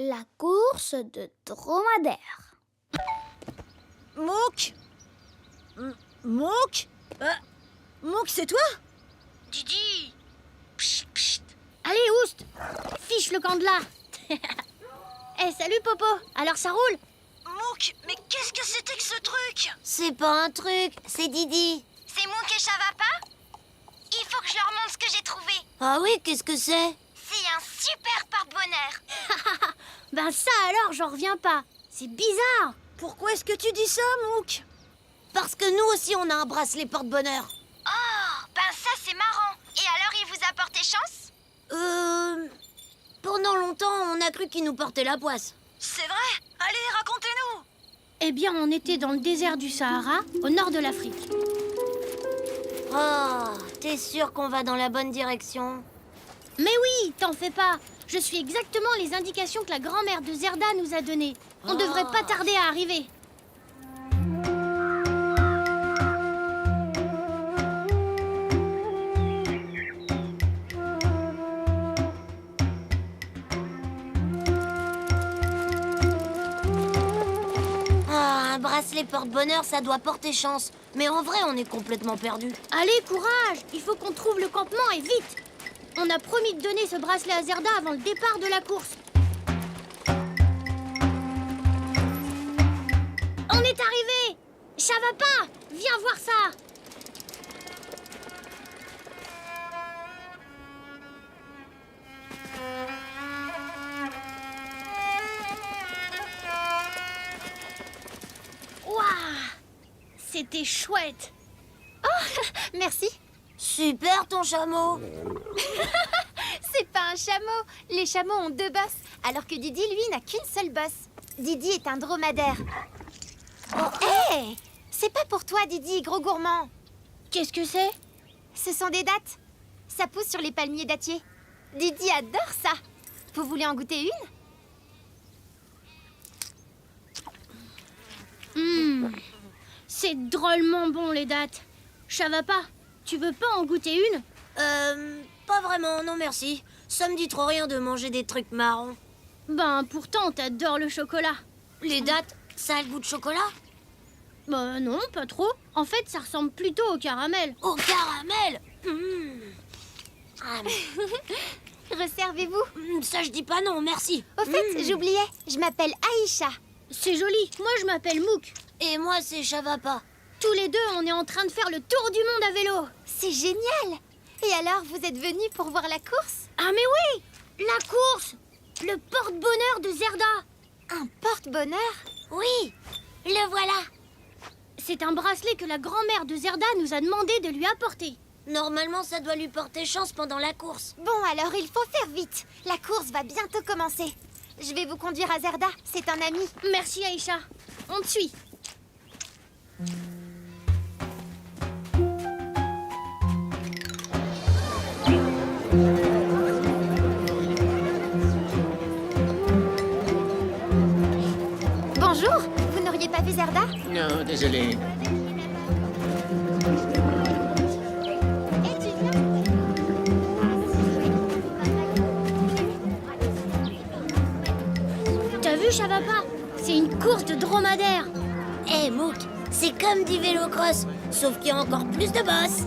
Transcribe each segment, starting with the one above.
La course de dromadaire. Mouk Mouk Mouk, c'est toi? Didi! Psst, psst. Allez, Oust, fiche le camp de là. Eh, salut Popo, alors ça roule? Mouk, mais qu'est-ce que c'était que ce truc? C'est pas un truc, c'est Didi. C'est Mouk et Chavapa? Il faut que je leur montre ce que j'ai trouvé. Ah oui, qu'est-ce que c'est? C'est un super porte-bonheur. Ben ça alors, j'en reviens pas. C'est bizarre. Pourquoi est-ce que tu dis ça, Mouk? Parce que nous aussi, on a un bracelet porte-bonheur. Oh, ben ça c'est marrant. Et alors il vous a porté chance? Pendant longtemps, on a cru qu'il nous portait la poisse. C'est vrai? Allez, racontez-nous. Eh bien, on était dans le désert du Sahara, au nord de l'Afrique. Oh, t'es sûr qu'on va dans la bonne direction? Mais oui, t'en fais pas. Je suis exactement les indications que la grand-mère de Zerda nous a données. On devrait pas tarder à arriver. Ah, un bracelet porte-bonheur, ça doit porter chance. Mais en vrai, on est complètement perdus. Allez, courage. Il faut qu'on trouve le campement et vite. On a promis de donner ce bracelet à Zerda avant le départ de la course. On est arrivé! Chavapa, viens voir ça! Waouh! C'était chouette! Oh, merci. Super, ton chameau. C'est pas un chameau. Les chameaux ont 2 bosses, alors que Didi, lui, n'a qu'une seule bosse. Didi est un dromadaire. Oh, hé! C'est pas pour toi, Didi, gros gourmand. Qu'est-ce que c'est? Ce sont des dattes. Ça pousse sur les palmiers dattiers. Didi adore ça. Vous voulez en goûter une? C'est drôlement bon, les dattes. Chavapa, tu veux pas en goûter une? Pas vraiment, non merci. Ça me dit trop rien de manger des trucs marrons. Ben, pourtant, t'adores le chocolat. Les dattes, ça a le goût de chocolat? Bah non, pas trop. En fait, ça ressemble plutôt au caramel. Au caramel. Ah, Resservez-vous. ça, je dis pas non, merci. Au fait, j'oubliais, je m'appelle Aïcha. C'est joli. Moi, je m'appelle Mouk. Et moi, c'est Chavapa. Tous les deux, on est en train de faire le tour du monde à vélo. C'est génial. Et alors, vous êtes venus pour voir la course? Ah mais oui! La course! Le porte-bonheur de Zerda! Un porte-bonheur? Oui, le voilà. C'est un bracelet que la grand-mère de Zerda nous a demandé de lui apporter. Normalement, ça doit lui porter chance pendant la course. Bon, alors il faut faire vite. La course va bientôt commencer. Je vais vous conduire à Zerda, c'est un ami. Merci Aïcha. On te suit. Bonjour, vous n'auriez pas vu Zerda? Non, désolé. T'as vu Chavapa? C'est une course de dromadaire. Eh, Mouk, c'est comme du vélo-cross, sauf qu'il y a encore plus de bosses.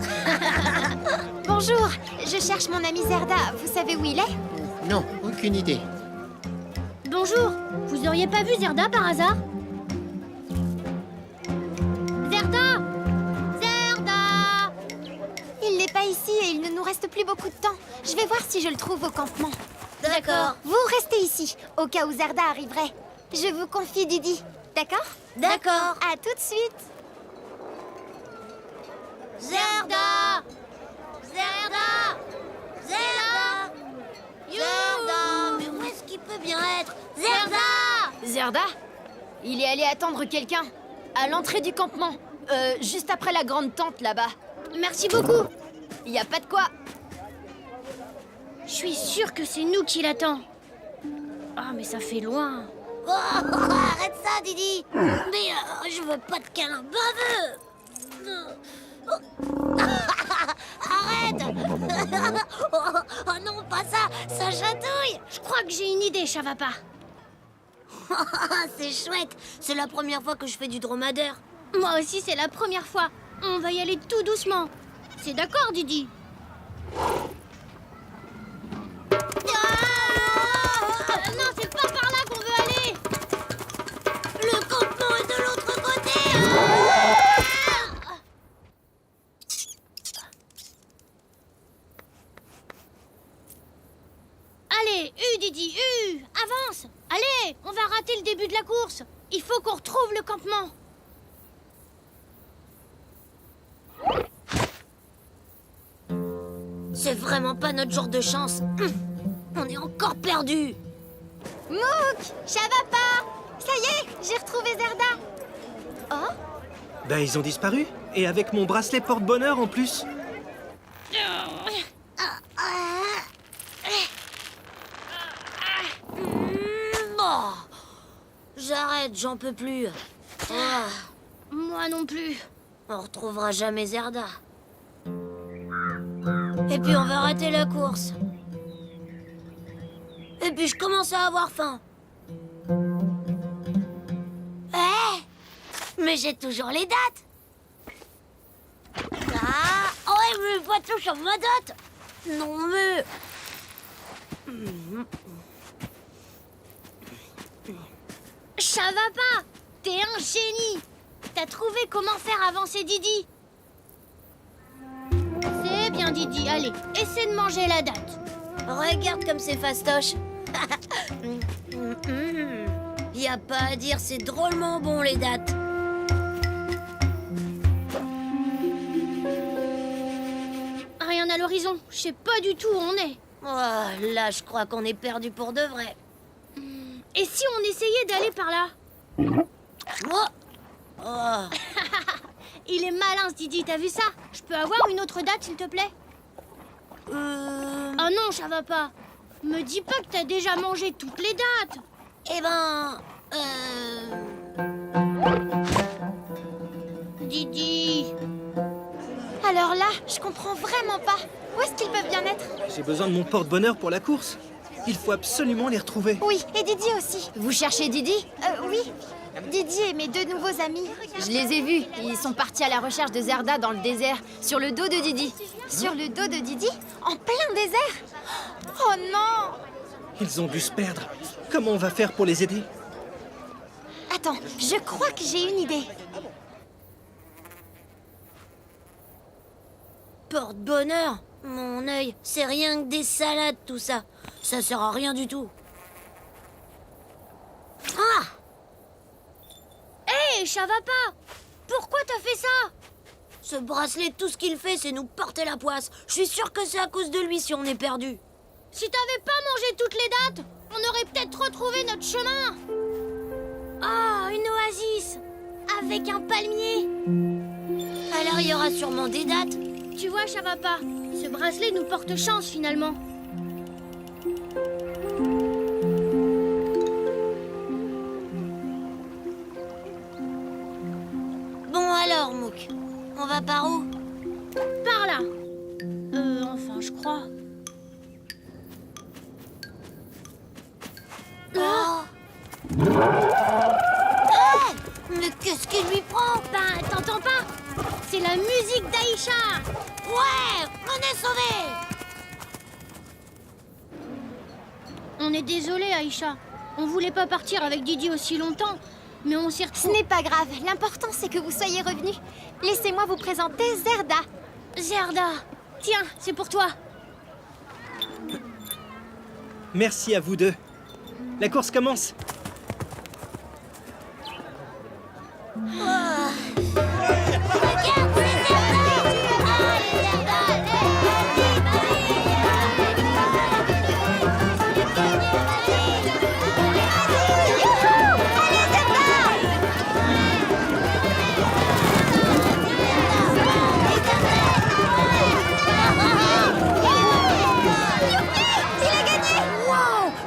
Bonjour, je cherche mon ami Zerda. Vous savez où il est? Non, aucune idée. Bonjour. Vous auriez pas vu Zerda par hasard? Zerda! Zerda! Il n'est pas ici et il ne nous reste plus beaucoup de temps. Je vais voir si je le trouve au campement. D'accord. Vous restez ici, au cas où Zerda arriverait. Je vous confie Didi, d'accord? D'accord. À tout de suite. Zerda! Zerda! Zerda! Zerda! Mais où est-ce qu'il peut bien être? Zerda! Zerda? Il est allé attendre quelqu'un. À l'entrée du campement. Juste après la grande tente, là-bas. Merci beaucoup. Y a pas de quoi. Je suis sûre que c'est nous qui l'attend. Ah, mais ça fait loin. Oh, arrête ça, Didi! Mais je veux pas de câlin baveux! Arrête! Oh non, pas ça! Ça chatouille! Je crois que j'ai une idée, Chavapa. C'est chouette. C'est la première fois que je fais du dromadaire. Moi aussi, c'est la première fois. On va y aller tout doucement. C'est d'accord, Didi? Non, c'est pas par là qu'on veut aller. Le campement est de l'autre côté. Allez, Didi, avance. Allez, on va rater le début de la course. Il faut qu'on retrouve le campement. C'est vraiment pas notre jour de chance. On est encore perdus. Mouk, ça va pas? Ça y est, j'ai retrouvé Zerda. Oh, Ben, ils ont disparu. Et avec mon bracelet porte-bonheur en plus. Bon, j'arrête, j'en peux plus. Ah, Moi non plus. on retrouvera jamais Zerda. Et puis on va rater la course. Et puis je commence à avoir faim. Mais j'ai toujours les dates. Ah, ouais, mais pas tout sur ma date. Non, mais... Ça va pas. T'es un génie. T'as trouvé comment faire avancer Didi. C'est bien, Didi. Allez, essaie de manger la date. Regarde comme c'est fastoche. Y a pas à dire, c'est drôlement bon les dates. Rien à l'horizon. Je sais pas du tout où on est. Oh, là, je crois qu'on est perdu pour de vrai. Et si on essayait d'aller par là? Oh, Il est malin, ce Didi. T'as vu ça? Je peux avoir une autre date, s'il te plaît? Oh non, ça va pas. Me dis pas que t'as déjà mangé toutes les dates. eh ben... Didi. alors là, je comprends vraiment pas. Où est-ce qu'ils peuvent bien être? J'ai besoin de mon porte-bonheur pour la course. Il faut absolument les retrouver. Oui, et Didi aussi. Vous cherchez Didi? Oui. Didi et mes 2 nouveaux amis. Je les ai vus. Ils sont partis à la recherche de Zerda dans le désert, sur le dos de Didi. Sur le dos de Didi? En plein désert? Oh non! Ils ont dû se perdre. Comment on va faire pour les aider? Attends, je crois que j'ai une idée. Porte-bonheur. Mon œil, c'est rien que des salades tout ça. Ça sert à rien du tout. Ah! Hé, ça va pas. Pourquoi t'as fait ça? Ce bracelet, tout ce qu'il fait, c'est nous porter la poisse. Je suis sûre que c'est à cause de lui si on est perdu. Si t'avais pas mangé toutes les dates, on aurait peut-être retrouvé notre chemin. Ah, une oasis avec un palmier. Alors il y aura sûrement des dates. Tu vois, ça va pas. Ce bracelet nous porte chance finalement. Bon alors, Mouk, on va par où? Par là. Enfin, je crois. Oh. Mais qu'est-ce qui lui prend? Ben, t'entends pas? C'est la musique d'Aïcha. Ouais, on est sauvés. On est désolé, Aïcha. On voulait pas partir avec Didi aussi longtemps, mais on s'y Ce retrouve. n'est pas grave, l'important c'est que vous soyez revenus. Laissez-moi vous présenter Zerda. Zerda, tiens, c'est pour toi. Merci à vous deux. La course commence.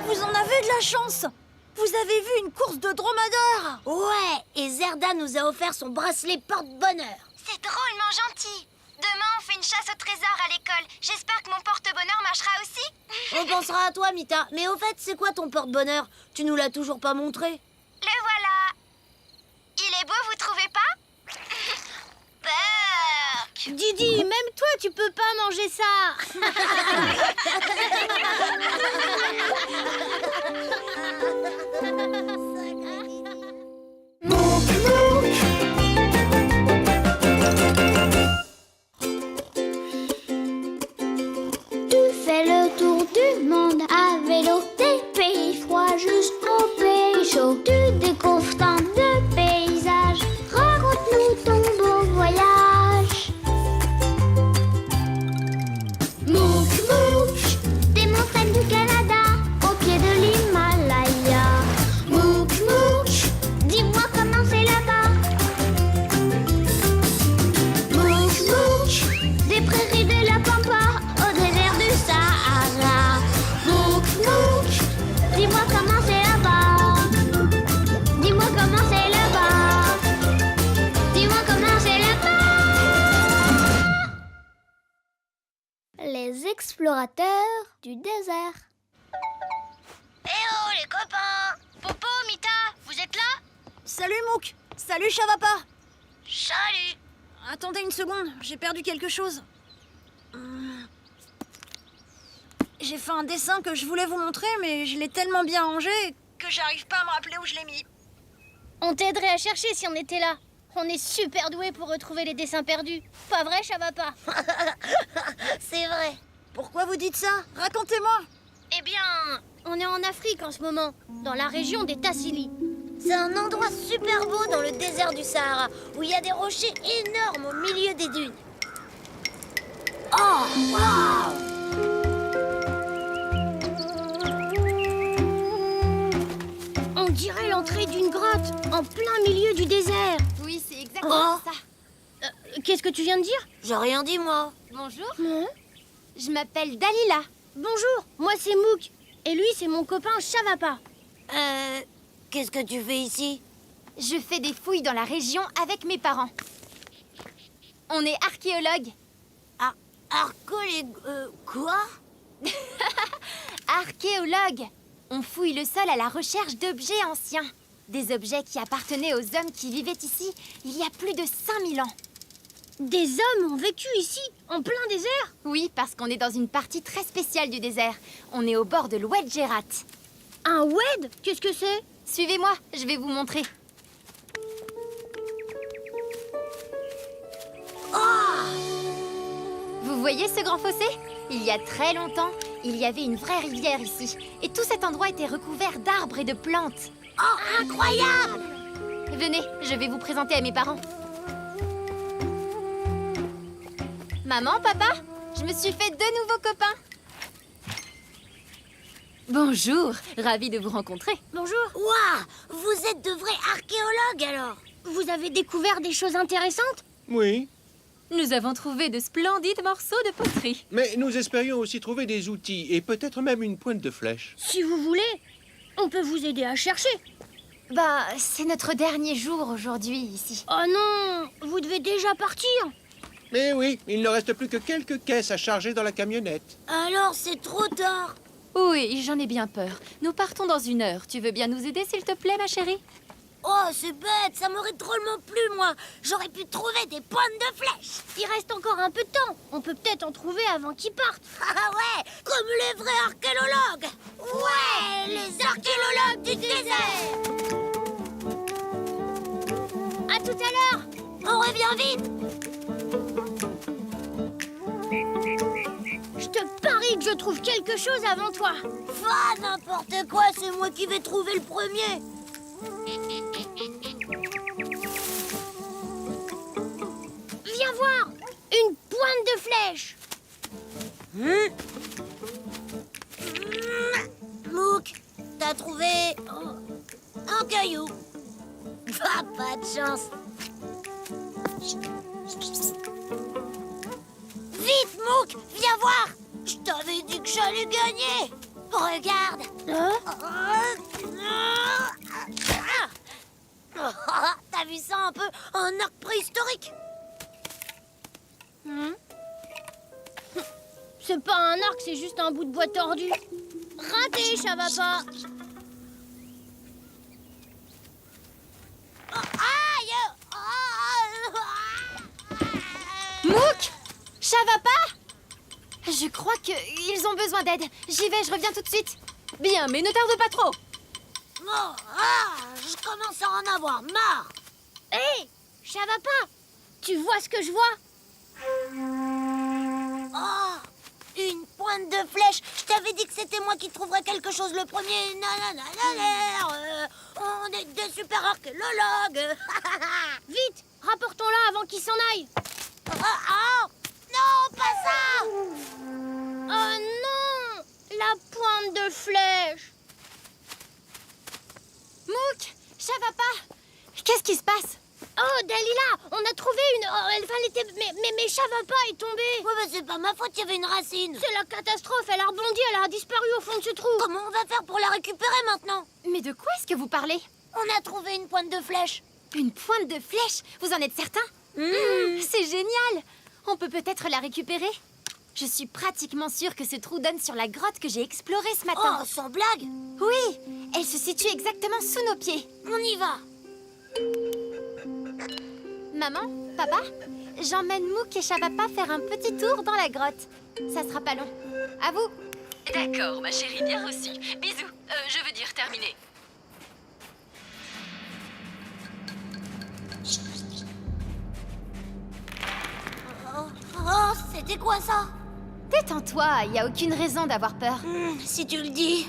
Vous en avez de la chance! Vous avez vu une course de dromadaire? Ouais, et Zerda nous a offert son bracelet porte-bonheur. C'est drôlement gentil. Demain, on fait une chasse au trésor à l'école. J'espère que mon porte-bonheur marchera aussi. On pensera à toi, Mita. Mais au fait, c'est quoi ton porte-bonheur? Tu nous l'as toujours pas montré. Le voilà. Il est beau, vous trouvez pas? Burk. Didi, même toi, tu peux pas manger ça. Tu fais le tour du monde à vélo, des pays froids jusqu'aux pays chauds. Tu découvres tant de paysages, raconte-nous ton beau voyage. Mouk Mouk, des montagnes du Canada, au pied de l'Himalaya. Mouk Mouk, dis-moi comment c'est là-bas. Mouk Mouk, des prairies de la Pampa au désert du Sahara. Mouk Mouk, dis-moi comment c'est là-bas. Dis-moi comment c'est là-bas. Dis-moi comment c'est là-bas. Les explorateurs du désert. Eh oh, les copains! Popo, Mita, vous êtes là? Salut Mouk. Salut Chavapa. Salut! Attendez une seconde, j'ai perdu quelque chose. J'ai fait un dessin que je voulais vous montrer, mais je l'ai tellement bien rangé que j'arrive pas à me rappeler où je l'ai mis. On t'aiderait à chercher si on était là. On est super doués pour retrouver les dessins perdus. Pas vrai, Chavapa? C'est vrai. Pourquoi vous dites ça? Racontez-moi. Eh bien, on est en Afrique en ce moment, dans la région des Tassili. C'est un endroit super beau dans le désert du Sahara, où il y a des rochers énormes au milieu des dunes. Oh, waouh! On dirait l'entrée d'une grotte en plein milieu du désert. Oui, c'est exactement ça. Qu'est-ce que tu viens de dire? J'ai rien dit, moi. Bonjour, Hein? je m'appelle Dalila. Bonjour, moi c'est Mouk. Et lui, c'est mon copain Chavapa. Qu'est-ce que tu fais ici? Je fais des fouilles dans la région avec mes parents. On est archéologues. Quoi? Archéologues. On fouille le sol à la recherche d'objets anciens. Des objets qui appartenaient aux hommes qui vivaient ici il y a plus de 5000 ans. Des hommes ont vécu ici, en plein désert? Oui, parce qu'on est dans une partie très spéciale du désert. On est au bord de l'Oued Gérat. Un oued? Qu'est-ce que c'est? Suivez-moi, je vais vous montrer. Vous voyez ce grand fossé? Il y a très longtemps, il y avait une vraie rivière ici. Et tout cet endroit était recouvert d'arbres et de plantes. Oh, incroyable! Venez, je vais vous présenter à mes parents. Maman, papa, je me suis fait 2 nouveaux copains. Bonjour, ravie de vous rencontrer. Bonjour. Waouh! Vous êtes de vrais archéologues, alors? Vous avez découvert des choses intéressantes? Oui, Nous avons trouvé de splendides morceaux de poterie. mais nous espérions aussi trouver des outils et peut-être même une pointe de flèche. Si vous voulez, on peut vous aider à chercher. Bah, c'est notre dernier jour aujourd'hui ici. Oh non, vous devez déjà partir. Mais oui, il ne reste plus que quelques caisses à charger dans la camionnette. Alors, c'est trop tard. Oui, j'en ai bien peur. Nous partons dans 1 heure. Tu veux bien nous aider, s'il te plaît, ma chérie? Oh, c'est bête, ça m'aurait drôlement plu, moi. J'aurais pu trouver des pointes de flèches. Il reste encore un peu de temps. On peut peut-être en trouver avant qu'ils partent. Ah ouais, comme les vrais archéologues. Ouais, les archéologues du désert. À tout à l'heure. On revient vite. Je te parie que je trouve quelque chose avant toi. Va, n'importe quoi, c'est moi qui vais trouver le premier. Viens voir. Une pointe de flèche. Mouk, t'as trouvé un caillou. Ah, pas de chance. Vite, Mouk, viens voir. Je t'avais dit que j'allais gagner. Regarde. T'as vu ça un peu? Un arc préhistorique. C'est pas un arc, c'est juste un bout de bois tordu. Raté, ça va pas. Mouk! Ça va pas? Je crois qu'ils ont besoin d'aide. J'y vais, je reviens tout de suite. Bien, mais ne tarde pas trop. Je commence à en avoir marre. Hé, ça va pas. Tu vois ce que je vois? Une pointe de flèche. Je t'avais dit que c'était moi qui trouverais quelque chose le premier. On est des super archéologues. Vite, rapportons-la avant qu'il s'en aille. Non, pas ça. Oh non, la pointe de flèche. Mouk! Ça va pas? Qu'est-ce qui se passe? Oh, Dalila, on a trouvé une... Oh, elle était... Mais ça va pas, est tombée. Ouais, mais c'est pas ma faute, il y avait une racine. C'est la catastrophe, elle a rebondi, elle a disparu au fond de ce trou. Comment on va faire pour la récupérer maintenant? Mais de quoi est-ce que vous parlez? On a trouvé une pointe de flèche. Une pointe de flèche? Vous en êtes certain? C'est génial! On peut peut-être la récupérer? Je suis pratiquement sûre que ce trou donne sur la grotte que j'ai explorée ce matin. Oh, sans blague. Oui! Elle se situe exactement sous nos pieds. On y va. Maman, papa, j'emmène Mouk et Shabapa faire un petit tour dans la grotte. Ça sera pas long. À vous! D'accord, ma chérie, bien reçue. Bisous. Je veux dire terminé. Oh, c'était quoi ça? Détends-toi, il n'y a aucune raison d'avoir peur. Si tu le dis.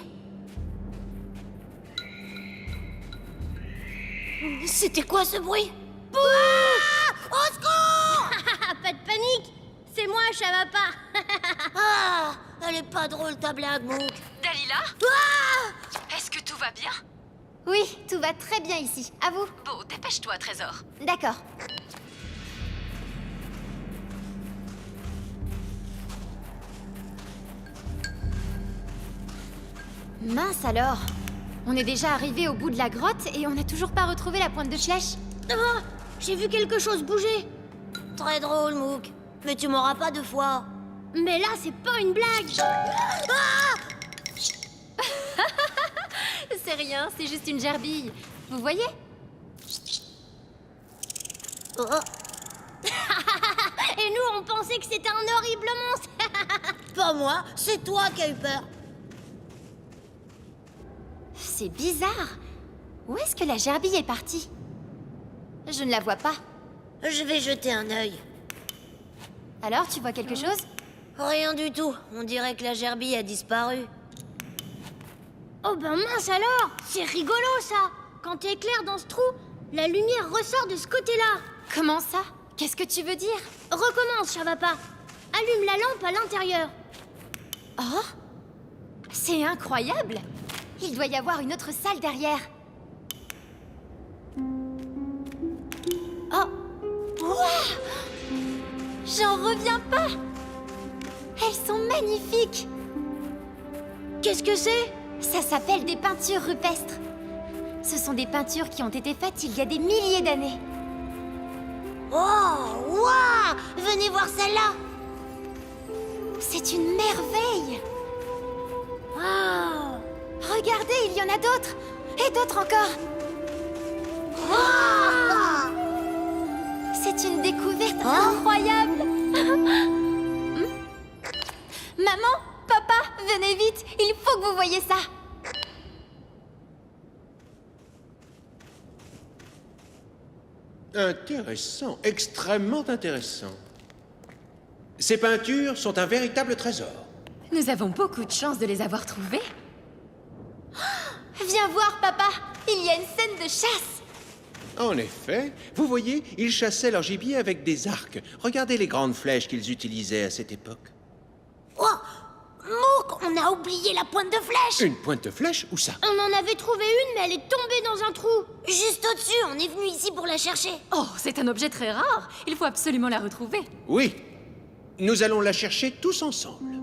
C'était quoi ce bruit? Au secours! Pas de panique, c'est moi, ça va pas. Elle est pas drôle ta blague, Mouk. Dalila? Est-ce que tout va bien? Oui, tout va très bien ici. À vous. Bon, dépêche-toi, Trésor. D'accord. Mince alors. On est déjà arrivé au bout de la grotte et on n'a toujours pas retrouvé la pointe de flèche. Oh, j'ai vu quelque chose bouger. Très drôle, Mouk. Mais tu m'auras pas 2 fois. Mais là, c'est pas une blague. C'est rien, c'est juste une gerbille. Vous voyez? Et nous, on pensait que c'était un horrible monstre. Pas moi, c'est toi qui as eu peur. C'est bizarre. Où est-ce que la gerbille est partie? Je ne la vois pas. Je vais jeter un œil. Alors, tu vois quelque chose? Rien du tout. On dirait que la gerbille a disparu. Oh ben mince alors. C'est rigolo ça. Quand tu éclaires dans ce trou, la lumière ressort de ce côté-là. Comment ça? Qu'est-ce que tu veux dire? Recommence, ça va pas. Allume la lampe à l'intérieur. Oh! C'est incroyable! Il doit y avoir une autre salle derrière. Oh! Waouh! J'en reviens pas! Elles sont magnifiques! Qu'est-ce que c'est? Ça s'appelle des peintures rupestres. Ce sont des peintures qui ont été faites il y a des milliers d'années. Oh, waouh! Venez voir celle-là. C'est une merveille! Oh. Regardez, il y en a d'autres! Et d'autres encore! Oh. C'est une découverte incroyable! Maman, papa, venez vite! Il faut que vous voyez ça! Intéressant, extrêmement intéressant. Ces peintures sont un véritable trésor. Nous avons beaucoup de chance de les avoir trouvées. Viens voir, papa! Il y a une scène de chasse! En effet, vous voyez, ils chassaient leur gibier avec des arcs. Regardez les grandes flèches qu'ils utilisaient à cette époque. Oh, Mouk, on a oublié la pointe de flèche. Une pointe de flèche? Où ça? On en avait trouvé une, mais elle est tombée dans un trou. Juste au-dessus, on est venu ici pour la chercher. Oh, c'est un objet très rare. Il faut absolument la retrouver. Oui, nous allons la chercher tous ensemble.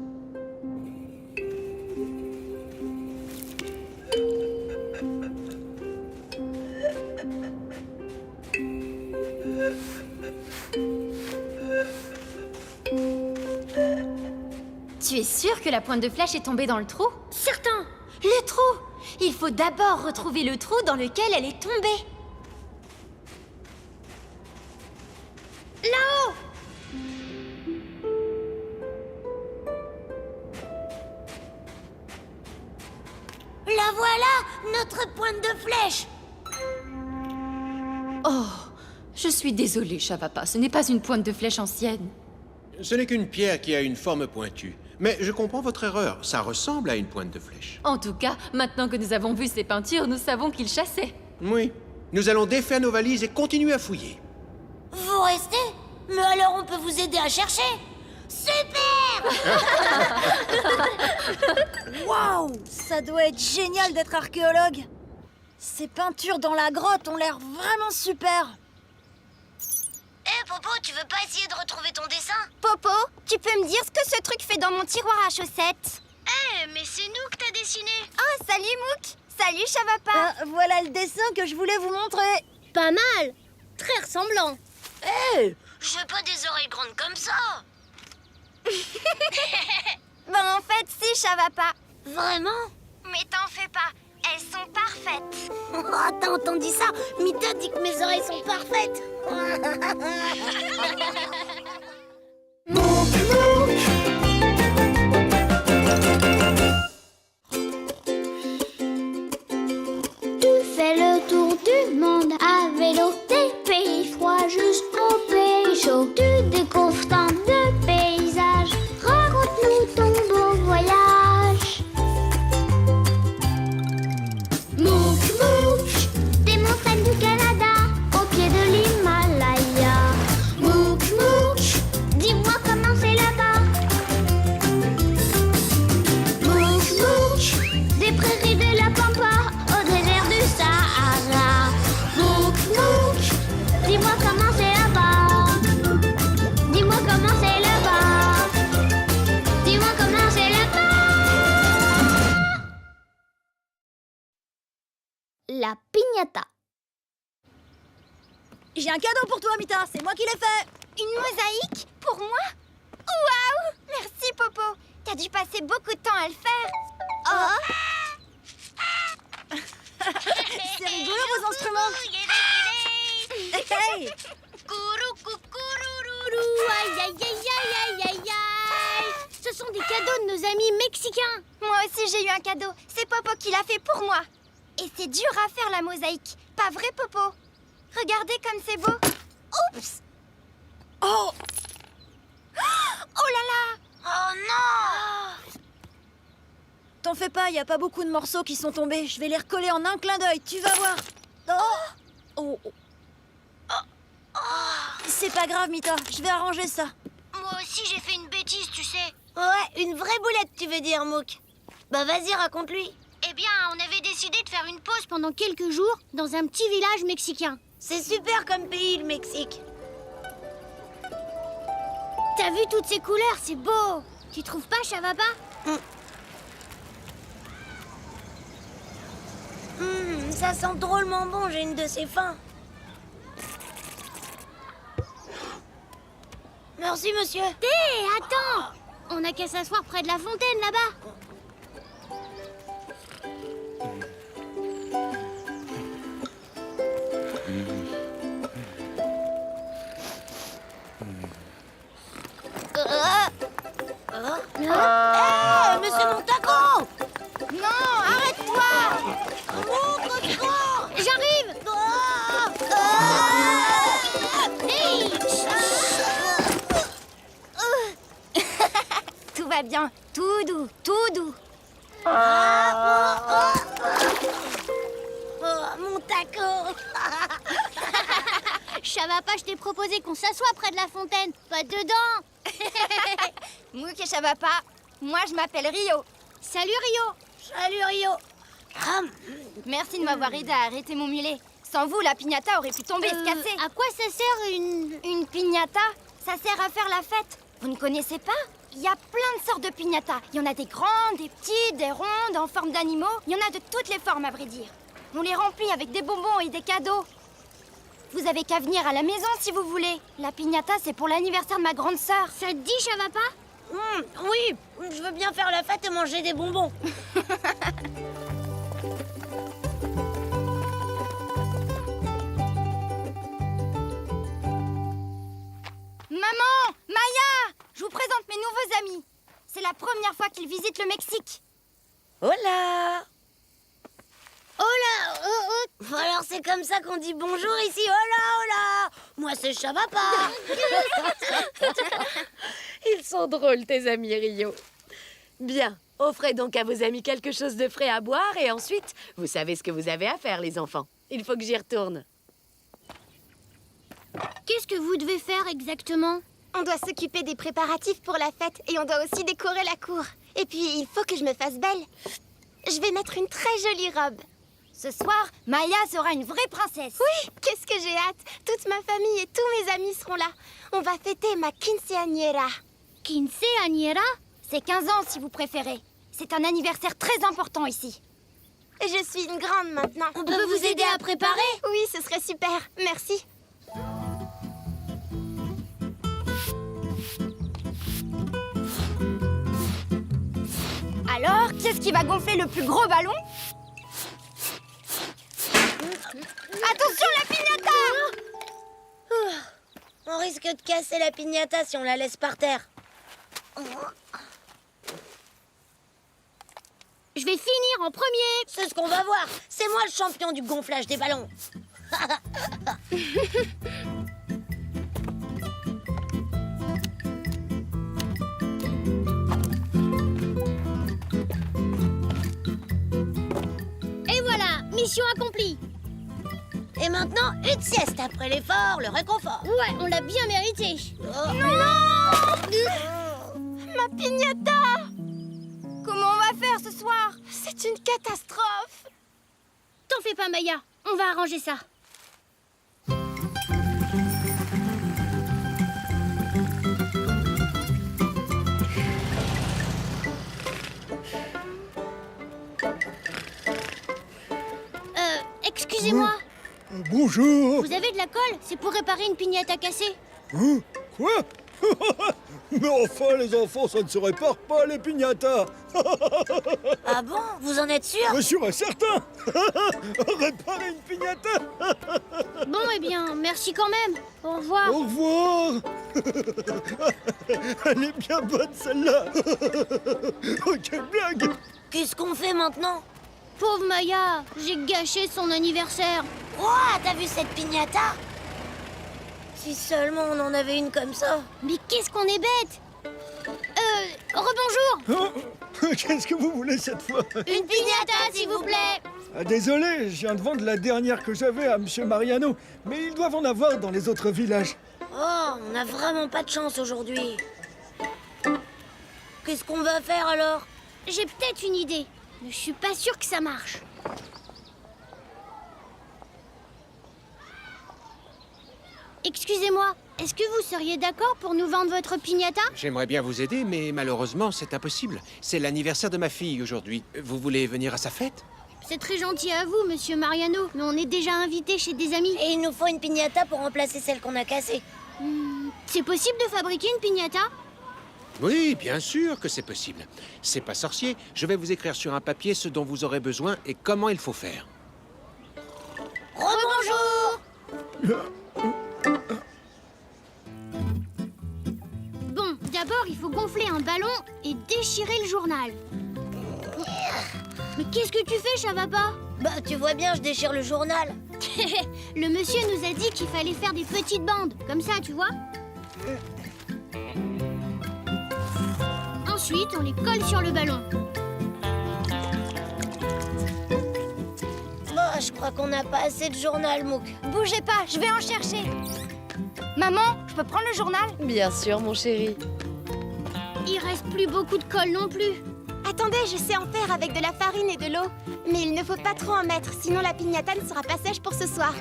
sûr que la pointe de flèche est tombée dans le trou? Certain. Le trou! Il faut d'abord retrouver le trou dans lequel elle est tombée. Là-haut. La voilà, notre pointe de flèche. Oh, je suis désolée, Chavapa, ce n'est pas une pointe de flèche ancienne. Ce n'est qu'une pierre qui a une forme pointue. Mais je comprends votre erreur, ça ressemble à une pointe de flèche. En tout cas, maintenant que nous avons vu ces peintures, nous savons qu'il chassait. Oui. Nous allons défaire nos valises et continuer à fouiller. Vous restez? Mais alors on peut vous aider à chercher. Super! Waouh! Ça doit être génial d'être archéologue. Ces peintures dans la grotte ont l'air vraiment super. Hé, Popo, tu veux pas essayer de retrouver ton dessin? Popo, tu peux me dire ce que ce truc fait dans mon tiroir à chaussettes? Mais c'est nous que t'as dessiné. Oh, salut Mouk! Salut Chavapa! Voilà le dessin que je voulais vous montrer. Pas mal. Très ressemblant. Je veux pas des oreilles grandes comme ça. Ben en fait, si Chavapa. Vraiment? Mais t'en fais pas, elles sont parfaites. Oh, t'as entendu ça? Mita dit que mes oreilles sont parfaites. Tu fais le tour du monde à vélo, des pays froids jusqu'aux pays chauds. Tu découvres tant de paysages, raconte-nous ton beau voyage. Mouk Mouk, des montagnes du Canada, au pied de l'Himalaya. Mouk Mouk, dis-moi comment c'est là-bas. Mouk Mouk, des prairies de la Pampa au désert du Sahara. Mouk Mouk, dis-moi comment c'est là-bas. Dis-moi comment c'est là-bas. Dis-moi comment c'est là-bas. La piñata. J'ai un cadeau pour toi, Mita. C'est moi qui l'ai fait. Une mosaïque? Pour moi? Waouh! Merci Popo! T'as dû passer beaucoup de temps à le faire. Oh! C'est rigolo vos instruments. Hey! Aïe, aïe, aïe, aïe, aïe, aïe, aïe. Ce sont des cadeaux de nos amis mexicains. Moi aussi j'ai eu un cadeau. C'est Popo qui l'a fait pour moi. Et c'est dur à faire la mosaïque. Pas vrai Popo? Regardez comme c'est beau. Oups! Oh! Oh là là! Oh non! T'en fais pas, y a pas beaucoup de morceaux qui sont tombés. Je vais les recoller en un clin d'œil, tu vas voir. Oh! C'est pas grave, Mita. Je vais arranger ça. Moi aussi j'ai fait une bêtise, tu sais. Ouais, une vraie boulette, tu veux dire, Mouk. Bah vas-y, raconte-lui. Eh bien, on avait décidé de faire une pause pendant quelques jours dans un petit village mexicain. C'est super comme pays, le Mexique. T'as vu toutes ces couleurs, c'est beau. Tu trouves pas, Chavapa? Ça sent drôlement bon, j'ai une de ces fins. Merci, monsieur. Hé, attends. On n'a qu'à s'asseoir près de la fontaine, là-bas. Monsieur Montaco! Non, arrête-toi! Mouk, au secours! J'arrive. Hey! Tout va bien, tout doux, tout doux. Oh, Montaco! Chavapa, je t'ai proposé qu'on s'assoie près de la fontaine, pas dedans. Mouk et Chavapa, moi je m'appelle Rio. Salut Rio. Salut, Rio. Merci de m'avoir aidé à arrêter mon mulet. Sans vous, la piñata aurait pu tomber et se casser. À quoi ça sert Une piñata, ça sert à faire la fête. Vous ne connaissez pas? Il y a plein de sortes de piñatas. Il y en a des grandes, des petites, des rondes, en forme d'animaux. Il y en a de toutes les formes, à vrai dire. On les remplit avec des bonbons et des cadeaux. Vous avez qu'à venir à la maison si vous voulez. La piñata, c'est pour l'anniversaire de ma grande sœur. Ça te dit, Chavapa? Oui, je veux bien faire la fête et manger des bonbons. Maman! Maya! Je vous présente mes nouveaux amis. C'est la première fois qu'ils visitent le Mexique. Hola! Hola! Alors c'est comme ça qu'on dit bonjour ici. Hola, hola! Moi c'est Chavapa. Ils sont drôles, tes amis, Rio. Bien, offrez donc à vos amis quelque chose de frais à boire et ensuite, vous savez ce que vous avez à faire, les enfants. Il faut que j'y retourne. Qu'est-ce que vous devez faire exactement? On doit s'occuper des préparatifs pour la fête et on doit aussi décorer la cour. Et puis, il faut que je me fasse belle. Je vais mettre une très jolie robe. Ce soir, Maya sera une vraie princesse. Oui, qu'est-ce que j'ai hâte. Toute ma famille et tous mes amis seront là. On va fêter ma quinceañera. Quinceañera? C'est 15 ans si vous préférez. C'est un anniversaire très important ici. Et je suis une grande maintenant. On peut vous aider à préparer? Oui, ce serait super. Merci. Alors, qu'est-ce qui va gonfler le plus gros ballon? Attention, la piñata! On risque de casser la piñata si on la laisse par terre. Je vais finir en premier. C'est ce qu'on va voir. C'est moi le champion du gonflage des ballons. Et voilà, mission accomplie. Et maintenant, une sieste après l'effort, le réconfort. Ouais, on l'a bien mérité. Oh. Ma piñata! Comment on va faire ce soir? C'est une catastrophe. T'en fais pas, Maya. On va arranger ça. Excusez-moi. Bonjour. Vous avez de la colle? C'est pour réparer une piñata cassée. Hein? Quoi? Mais enfin, les enfants, ça ne se répare pas, les piñatas. Ah bon? Vous en êtes sûr? Bien sûr et certain. Réparer une piñata. Bon, eh bien, merci quand même. Au revoir. Au revoir. Elle est bien bonne, celle-là. Oh, quelle blague. Qu'est-ce qu'on fait maintenant? Pauvre Maya, j'ai gâché son anniversaire. Ouah, t'as vu cette piñata? Si seulement on en avait une comme ça. Mais qu'est-ce qu'on est bête. Rebonjour. Oh, qu'est-ce que vous voulez cette fois? Une piñata, s'il vous plaît. Ah, désolé, je viens de vendre la dernière que j'avais à Monsieur Mariano, mais ils doivent en avoir dans les autres villages. Oh, on n'a vraiment pas de chance aujourd'hui. Qu'est-ce qu'on va faire alors? J'ai peut-être une idée, mais je suis pas sûre que ça marche. Excusez-moi, est-ce que vous seriez d'accord pour nous vendre votre piñata? J'aimerais bien vous aider, mais malheureusement, c'est impossible. C'est l'anniversaire de ma fille aujourd'hui. Vous voulez venir à sa fête? C'est très gentil à vous, Monsieur Mariano, mais on est déjà invités chez des amis. Et il nous faut une piñata pour remplacer celle qu'on a cassée. C'est possible de fabriquer une piñata? Oui, bien sûr que c'est possible. C'est pas sorcier. Je vais vous écrire sur un papier ce dont vous aurez besoin et comment il faut faire. Rebonjour! Bon, d'abord, il faut gonfler un ballon et déchirer le journal. Mais qu'est-ce que tu fais, Chavapa? Bah, tu vois bien, je déchire le journal. Le monsieur nous a dit qu'il fallait faire des petites bandes, comme ça, tu vois? Ensuite, on les colle sur le ballon. Bah, je crois qu'on n'a pas assez de journal, Mouk. Bougez pas, je vais en chercher. Maman, je peux prendre le journal? Bien sûr, mon chéri. Il reste plus beaucoup de colle non plus. Attendez, je sais en faire avec de la farine et de l'eau. Mais il ne faut pas trop en mettre, sinon la piñata ne sera pas sèche pour ce soir.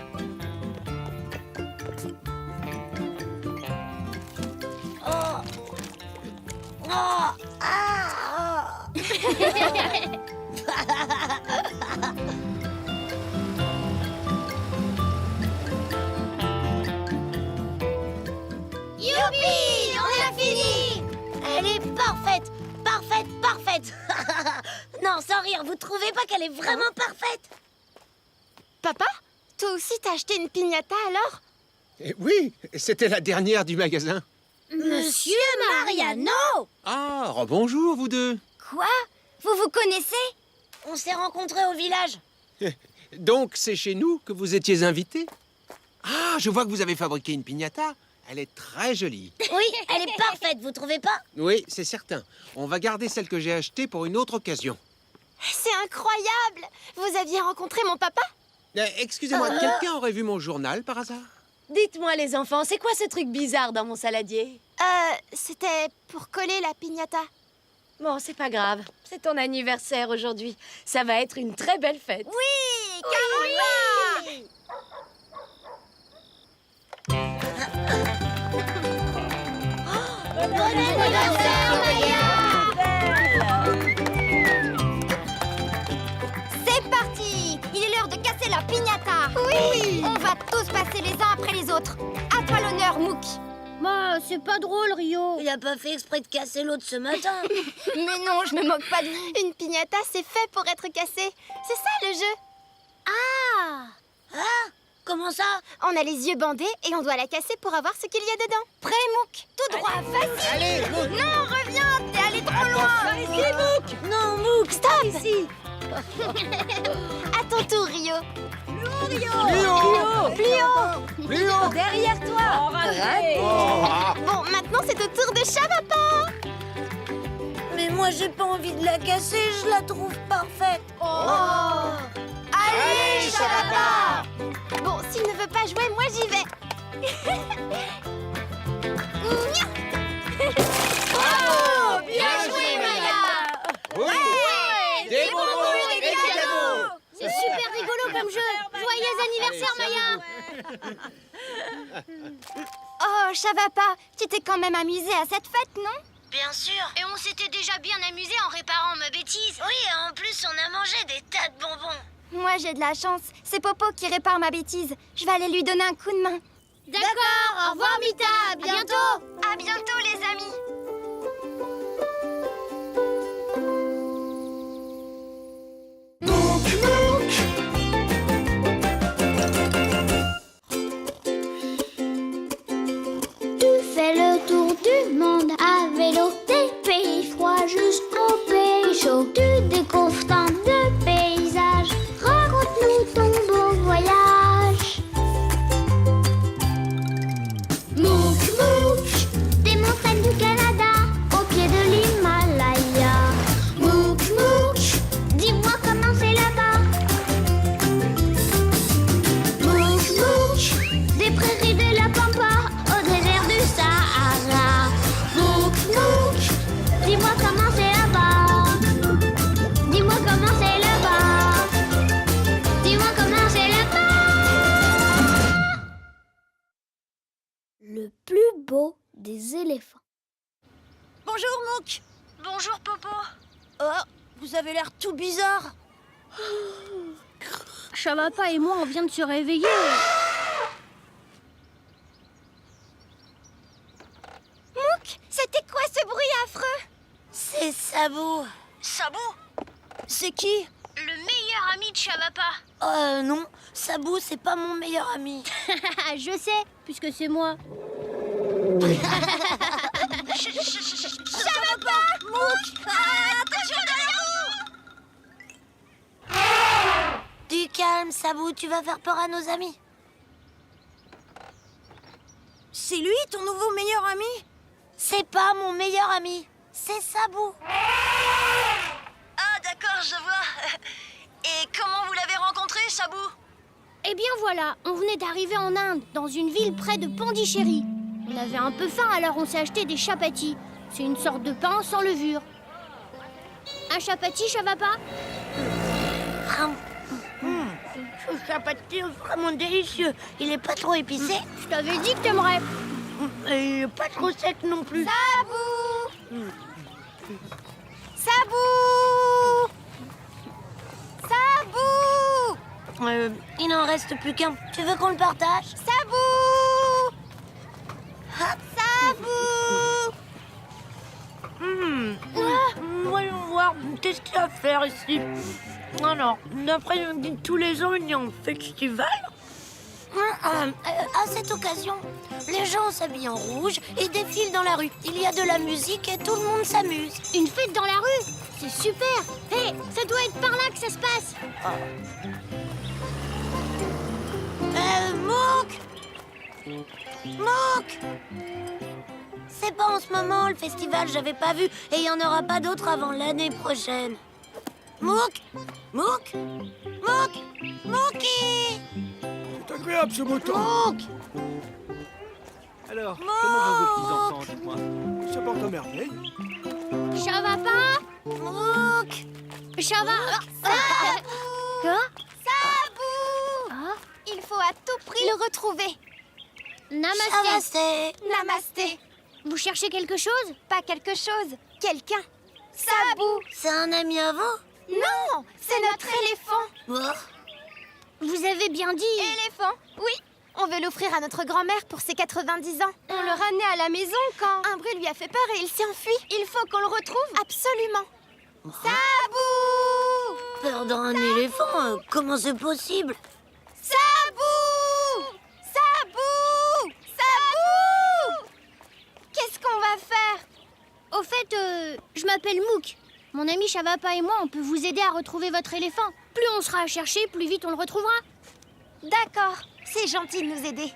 Oh. Oh. Ah. Youpi! On a fini! Elle est pas trouvez pas qu'elle est vraiment parfaite? Papa, toi aussi t'as acheté une piñata alors? Oui, c'était la dernière du magasin. Monsieur Mariano! Ah, rebonjour, vous deux. Quoi? Vous vous connaissez? On s'est rencontrés au village. Donc, c'est chez nous que vous étiez invités? Ah, je vois que vous avez fabriqué une piñata. Elle est très jolie. Oui, elle est parfaite, vous trouvez pas? Oui, c'est certain. On va garder celle que j'ai achetée pour une autre occasion. C'est incroyable! Vous aviez rencontré mon papa? Excusez-moi, quelqu'un aurait vu mon journal par hasard? Dites-moi les enfants, c'est quoi ce truc bizarre dans mon saladier? C'était pour coller la piñata. Bon, c'est pas grave. C'est ton anniversaire aujourd'hui. Ça va être une très belle fête. Oui, carrément! Bon anniversaire, C'est parti! Il est l'heure de casser la piñata! Oui! On va tous passer les uns après les autres. À toi l'honneur, Mouk! Bah, c'est pas drôle, Rio. Il a pas fait exprès de casser l'autre ce matin. Mais non, je me moque pas de vous. Une piñata, c'est fait pour être cassée. C'est ça le jeu. Ah! Comment ça? On a les yeux bandés et on doit la casser pour avoir ce qu'il y a dedans. Prêt, Mouk? Tout droit, facile! Allez, Mouk! Non, reviens! T'es allé trop loin! Ici, Mouk! Non, Mouk, Stop! Ici! À ton tour, Rio. Plus haut! Derrière toi! Bon, maintenant c'est au tour de Chavapa. mais moi j'ai pas envie de la casser, je la trouve parfaite. Allez, Chavapa. Bon, s'il ne veut pas jouer, moi j'y vais. Bravo! Bien joué, Maya! Oui! Des bonbons et des cadeaux! C'est super rigolo comme jeu. Joyeux anniversaire, Maya. Oh, Chavapa, tu t'es quand même amusé à cette fête, non? Bien sûr. Et on s'était déjà bien amusé en réparant ma bêtise. Oui, et en plus on a mangé des tas de bonbons. Moi, j'ai de la chance. C'est Popo qui répare ma bêtise. Je vais aller lui donner un coup de main. D'accord, au revoir, Mita. À bientôt. À bientôt, les amis. Tu fais le tour du monde à vélo, des pays froids jusqu'aux pays chauds. Tu découvres tant de paysages, raconte-nous ton beau voyage. Mouk Mouk, des montagnes du Canada, au pied de l'Himalaya. Mouk Mouk, dis-moi comment c'est là-bas. Mouk Mouk, des prairies de la Pampa, au désert du Sahara. Mouk Mouk, dis-moi comment c'est là-bas. Dis-moi comment c'est là-bas. Dis-moi comment c'est là-bas. Le plus beau des éléphants. Bonjour, Mouk. Bonjour, Popo. Oh, vous avez l'air tout bizarre. Chavapa et moi, on vient de se réveiller. Mouk, c'était quoi ce bruit affreux? C'est Sabou. Sabou, C'est qui? le meilleur ami de Chavapa. Non, Sabou c'est pas mon meilleur ami. Je sais, puisque c'est moi. Du calme, Sabou, tu vas faire peur à nos amis. C'est lui, ton nouveau meilleur ami? C'est pas mon meilleur ami, c'est Sabou. Ah, d'accord, je vois. Et comment vous l'avez rencontré, Sabou? Eh bien voilà, on venait d'arriver en Inde, dans une ville près de Pondichéry. On avait un peu faim, alors on s'est acheté des chapatis. C'est une sorte de pain sans levure. Un chapati, Chavapa? Ce chapati est vraiment délicieux. Il est pas trop épicé Je t'avais dit que t'aimerais. et il est pas trop sec non plus. Sabou! Sabou! Sabou! Il n'en reste plus qu'un. Tu veux qu'on le partage? Sabou! Sabou! Voyons voir. voir, qu'est-ce qu'il y a à faire ici? Alors, d'après tous les ans, il y a un festival. À cette occasion, les gens s'habillent en rouge et défilent dans la rue. Il y a de la musique et tout le monde s'amuse. Une fête dans la rue? C'est super! Hé, ça doit être par là que ça se passe! Mouk! Mouk! C'est pas en ce moment, le festival, j'avais pas vu. Et il y en aura pas d'autres avant l'année prochaine. Mouk! Mouk! Mouk! Mookie! C'est agréable ce beau temps. Mouk! Alors, comment vont vos petits-enfants, dites-moi? Ça porte à merveille. Ça va pas? Mouk! Ça va? Quoi? Sabou! Ah, Il faut à tout prix le retrouver. Namasté. Namasté. Vous cherchez quelque chose? Pas quelque chose, quelqu'un. Sabou! C'est un ami à vous? Non, c'est notre éléphant. Oh. Vous avez bien dit... Éléphant, oui. On veut l'offrir à notre grand-mère pour ses 90 ans. On le ramenait à la maison quand un bruit lui a fait peur et il s'est enfui. Il faut qu'on le retrouve. Absolument. Sabou! Peur d'un éléphant, comment c'est possible? Sabou! Sabou! Sabou! Qu'est-ce qu'on va faire? Au fait, je m'appelle Mouk. Mon ami Chavapa et moi, on peut vous aider à retrouver votre éléphant. Plus on sera à chercher, plus vite on le retrouvera. D'accord, c'est gentil de nous aider.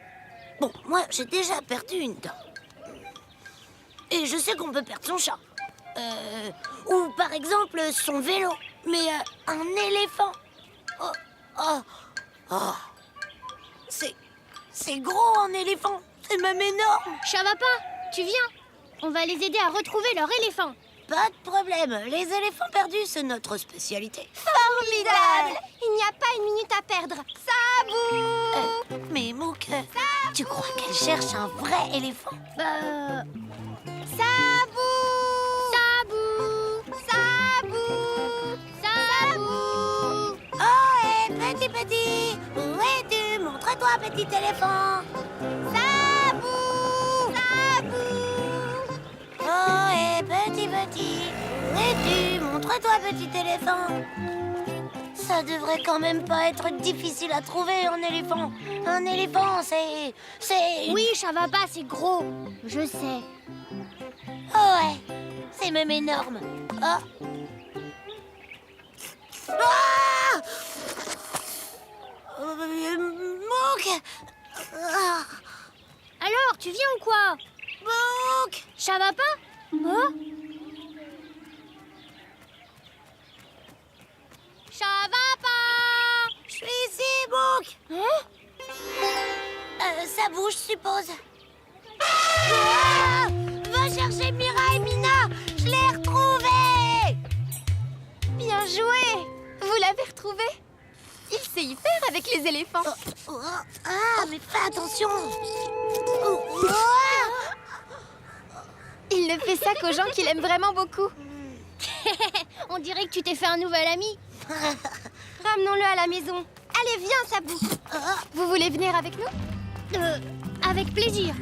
Bon, moi, j'ai déjà perdu une dent. Et je sais qu'on peut perdre son chat. Ou par exemple, son vélo. Mais un éléphant... Oh, oh, oh. C'est gros, un éléphant. C'est même énorme. Chavapa, tu viens? On va les aider à retrouver leur éléphant. Pas de problème. Les éléphants perdus, c'est notre spécialité. Formidable! Il n'y a pas une minute à perdre. Sabou! Mais Mouk, tu crois qu'elle cherche un vrai éléphant? Sabou! Sabou! Sabou! Sabou! Oh, hé, petit! Où es-tu? Montre-toi, petit éléphant! Sabou! Sabou! Oh, hé, petit! Où es-tu? Montre-toi, petit éléphant! Ça devrait quand même pas être difficile à trouver, un éléphant. Un éléphant, c'est... Oui, Chavapa, c'est gros. Je sais. Oh ouais, c'est même énorme. Oh. Ah! Mouk! Ah! Alors, tu viens ou quoi? Mouk! Chavapa? Moi? Chavapa! Je suis ici, Mouk! Ça bouge, je suppose. Ah! Va chercher Mira et Mina! Je l'ai retrouvée! Bien joué! Vous l'avez retrouvé? Il sait y faire avec les éléphants. Ah, mais fais attention! Il ne fait ça qu'aux gens qu'il aime vraiment beaucoup. On dirait que tu t'es fait un nouvel ami. Ramenons-le à la maison. Allez, viens, Sabou. Vous voulez venir avec nous? Avec plaisir.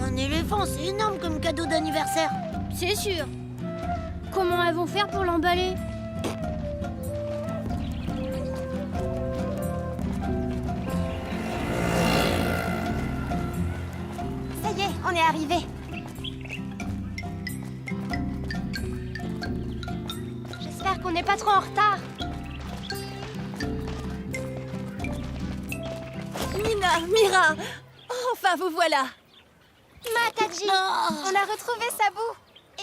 Un éléphant, c'est énorme comme cadeau d'anniversaire. C'est sûr. Comment elles vont faire pour l'emballer? Ça y est, on est arrivé. J'espère qu'on n'est pas trop en retard. Mira! Enfin, vous voilà! Mataji, on a retrouvé Sabou.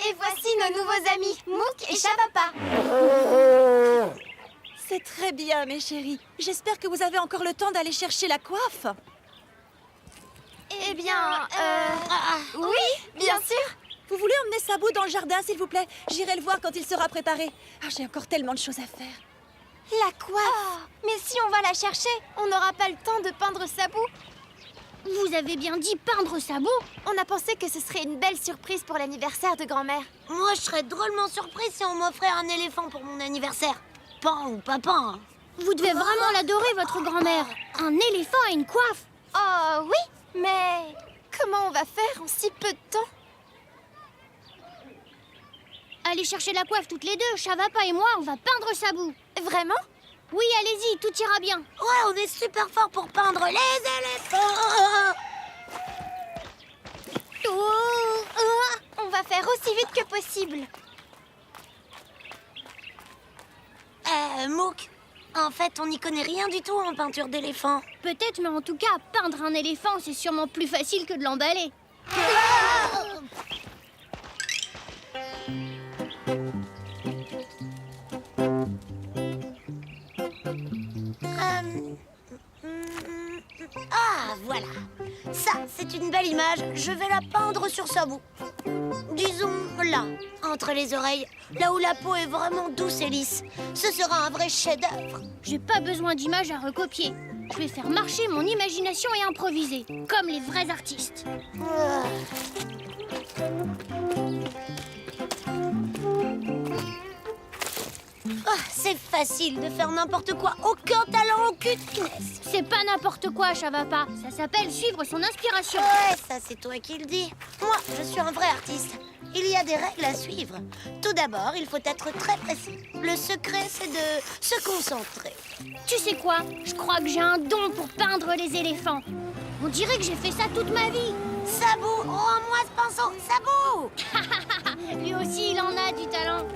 Et voici nos nouveaux amis, Mouk et Chavapa. C'est très bien, mes chéris. J'espère que vous avez encore le temps d'aller chercher la coiffe. Eh bien, oui, bien sûr. Vous voulez emmener Sabou dans le jardin, s'il vous plaît? J'irai le voir quand il sera préparé. Ah, j'ai encore tellement de choses à faire. La coiffe. Mais si on va la chercher, on n'aura pas le temps de peindre Sabou. Vous avez bien dit peindre Sabou? On a pensé que ce serait une belle surprise pour l'anniversaire de grand-mère. Moi, je serais drôlement surprise si on m'offrait un éléphant pour mon anniversaire. Pan ou pas pan. Hein. Vous devez vraiment l'adorer, votre grand-mère. Un éléphant et une coiffe. Oh oui, mais comment on va faire en si peu de temps? Allez chercher la coiffe toutes les deux. Chavapa et moi, on va peindre Sabou. Vraiment? Oui, allez-y, tout ira bien. Ouais, on est super fort pour peindre les éléphants. On va faire aussi vite que possible. Mouk, en fait, on n'y connaît rien du tout en peinture d'éléphant. Peut-être, mais en tout cas, peindre un éléphant, c'est sûrement plus facile que de l'emballer. Ah, voilà. Ça, c'est une belle image. Je vais la peindre sur Sabou. Disons là, entre les oreilles, là où la peau est vraiment douce et lisse. Ce sera un vrai chef-d'œuvre. J'ai pas besoin d'images à recopier. Je vais faire marcher mon imagination et improviser, comme les vrais artistes. Oh, c'est facile de faire n'importe quoi. Aucun talent, aucune finesse. C'est pas n'importe quoi, Chavapa. Ça s'appelle suivre son inspiration. Ouais, ça c'est toi qui le dis. Moi, je suis un vrai artiste. Il y a des règles à suivre. Tout d'abord, il faut être très précis. Le secret, c'est de se concentrer. Tu sais quoi? Je crois que j'ai un don pour peindre les éléphants. On dirait que j'ai fait ça toute ma vie. Sabou, rends-moi ce pinceau. Sabou! Lui aussi, il en a du talent.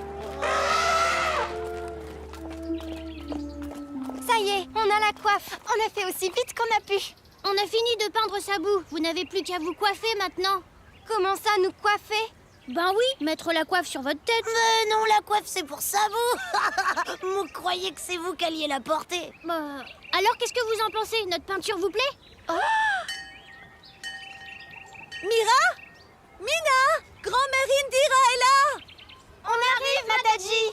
Ça y est, on a la coiffe. On a fait aussi vite qu'on a pu. On a fini de peindre Sabou. Vous n'avez plus qu'à vous coiffer maintenant. Comment ça, nous coiffer? Ben oui, mettre la coiffe sur votre tête. Mais non, la coiffe, c'est pour Sabou. Vous croyez que c'est vous qui alliez la porter? Bah, alors, qu'est-ce que vous en pensez? Notre peinture vous plaît? Oh Mira? Mina? Grand-mère Indira est là! On arrive, Mataji.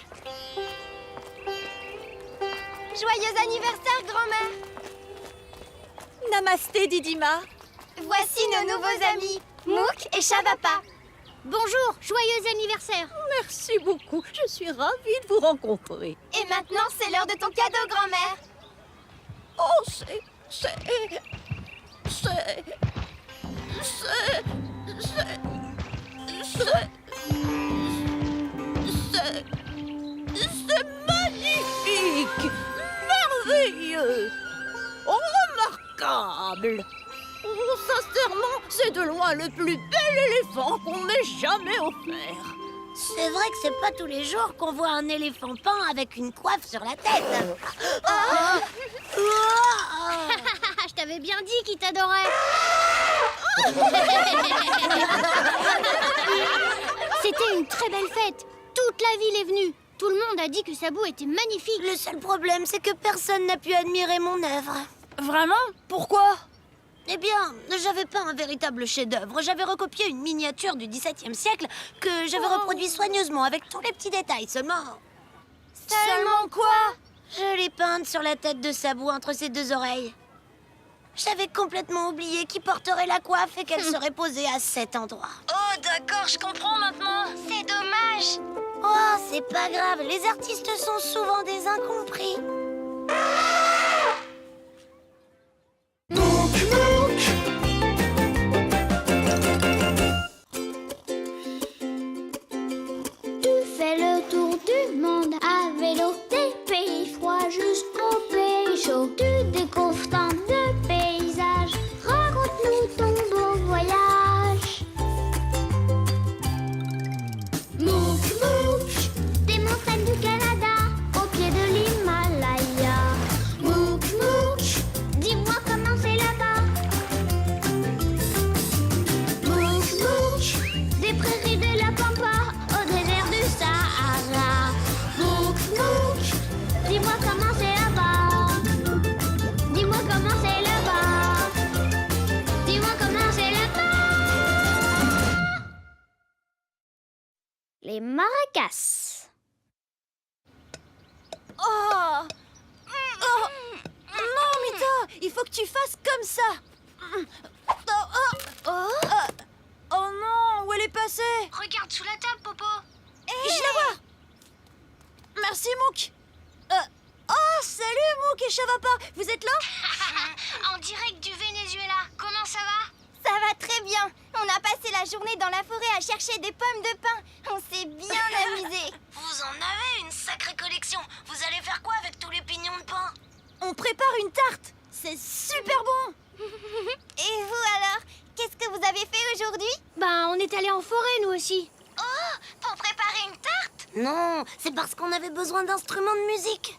Joyeux anniversaire, grand-mère. Namasté, Didima. Voici nos nouveaux amis, Mouk et Chavapa. Bonjour, joyeux anniversaire. Merci beaucoup, je suis ravie de vous rencontrer. Et maintenant, c'est l'heure de ton cadeau, grand-mère. Oh, c'est magnifique, merveilleux, remarquable. Oh, sincèrement, c'est de loin le plus bel éléphant qu'on m'ait jamais offert. C'est vrai que c'est pas tous les jours qu'on voit un éléphant peint avec une coiffe sur la tête. Je t'avais bien dit qu'il t'adorait. C'était une très belle fête. Toute la ville est venue. Tout le monde a dit que Sabou était magnifique. Le seul problème, c'est que personne n'a pu admirer mon œuvre. Vraiment? Pourquoi? Eh bien, j'avais pas un véritable chef-d'œuvre. J'avais recopié une miniature du XVIIe siècle que j'avais reproduit soigneusement avec tous les petits détails seulement. Seulement quoi? Je l'ai peinte sur la tête de Sabou entre ses deux oreilles. J'avais complètement oublié qui porterait la coiffe et qu'elle serait posée à cet endroit. Oh, d'accord, je comprends maintenant. C'est dommage. Oh, c'est pas grave, les artistes sont souvent des incompris. Tu fais le tour du monde à vélo, des pays froids jusqu'aux pays chauds. Tu découvres tant de paysages, raconte-nous ton beau voyage. Mouk, Mouk, des montagnes du Canada, au pied de l'Himalaya. Mouk, Mouk, dis-moi comment c'est là-bas. Mouk, Mouk, des prairies de la Pampa au désert du Sahara. Mouk, Mouk, dis-moi comment c'est là-bas. Dis-moi comment c'est là-bas. Dis-moi comment c'est là-bas. Les maracas. Oh! Oh! Non, Mita, il faut que tu fasses comme ça. Oh non, où elle est passée? Regarde sous la table, Popo. Je la vois. Merci, Mouk. Oh, salut, Mouk et Chavapa. Vous êtes là? En direct du Venezuela. Comment ça va? Ça va très bien. On a passé la journée dans la forêt à chercher des pommes de pin. On s'est bien amusés. Vous en avez une sacrée collection. Vous allez faire quoi avec tous les pignons de pain? On prépare une tarte. C'est super bon. Et vous alors? Qu'est-ce que vous avez fait aujourd'hui? Bah, on est allé en forêt, nous aussi. Oh, pour préparer une tarte? Non, c'est parce qu'on avait besoin d'instruments de musique.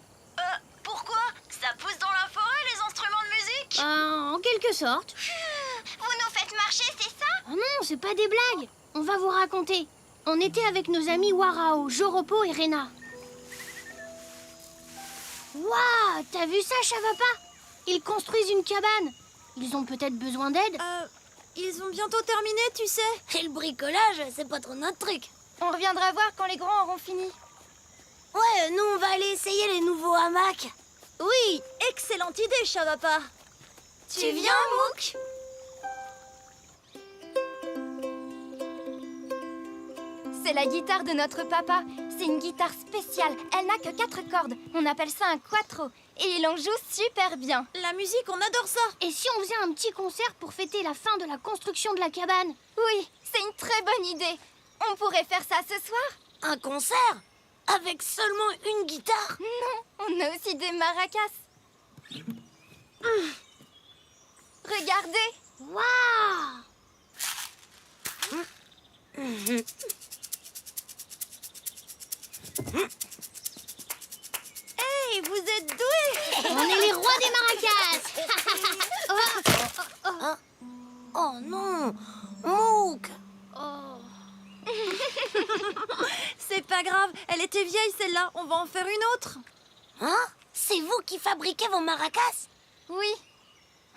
Pourquoi? Ça pousse dans la forêt, les instruments de musique? En quelque sorte. Vous nous faites marcher, c'est ça? Oh non, c'est pas des blagues. On va vous raconter. On était avec nos amis Warao, Joropo et Rena. Waouh, t'as vu ça, Chavapa? Ils construisent une cabane. Ils ont peut-être besoin d'aide. Ils ont bientôt terminé, tu sais. Et le bricolage, c'est pas trop notre truc. On reviendra voir quand les grands auront fini. Ouais, nous on va aller essayer les nouveaux hamacs. Oui, excellente idée, Chavapa. Tu viens, Mouk? C'est la guitare de notre papa. C'est une guitare spéciale. Elle n'a que 4 cordes. On appelle ça un quattro. Et il en joue super bien. La musique, on adore ça. Et si on faisait un petit concert pour fêter la fin de la construction de la cabane? Oui, c'est une très bonne idée. On pourrait faire ça ce soir? Un concert? Avec seulement une guitare? Non, on a aussi des maracas. Regardez. Waouh! Hey, vous êtes doués. On est les rois des maracas. Oh non, Mouk. C'est pas grave, elle était vieille celle-là. On va en faire une autre. Hein? C'est vous qui fabriquez vos maracas? Oui,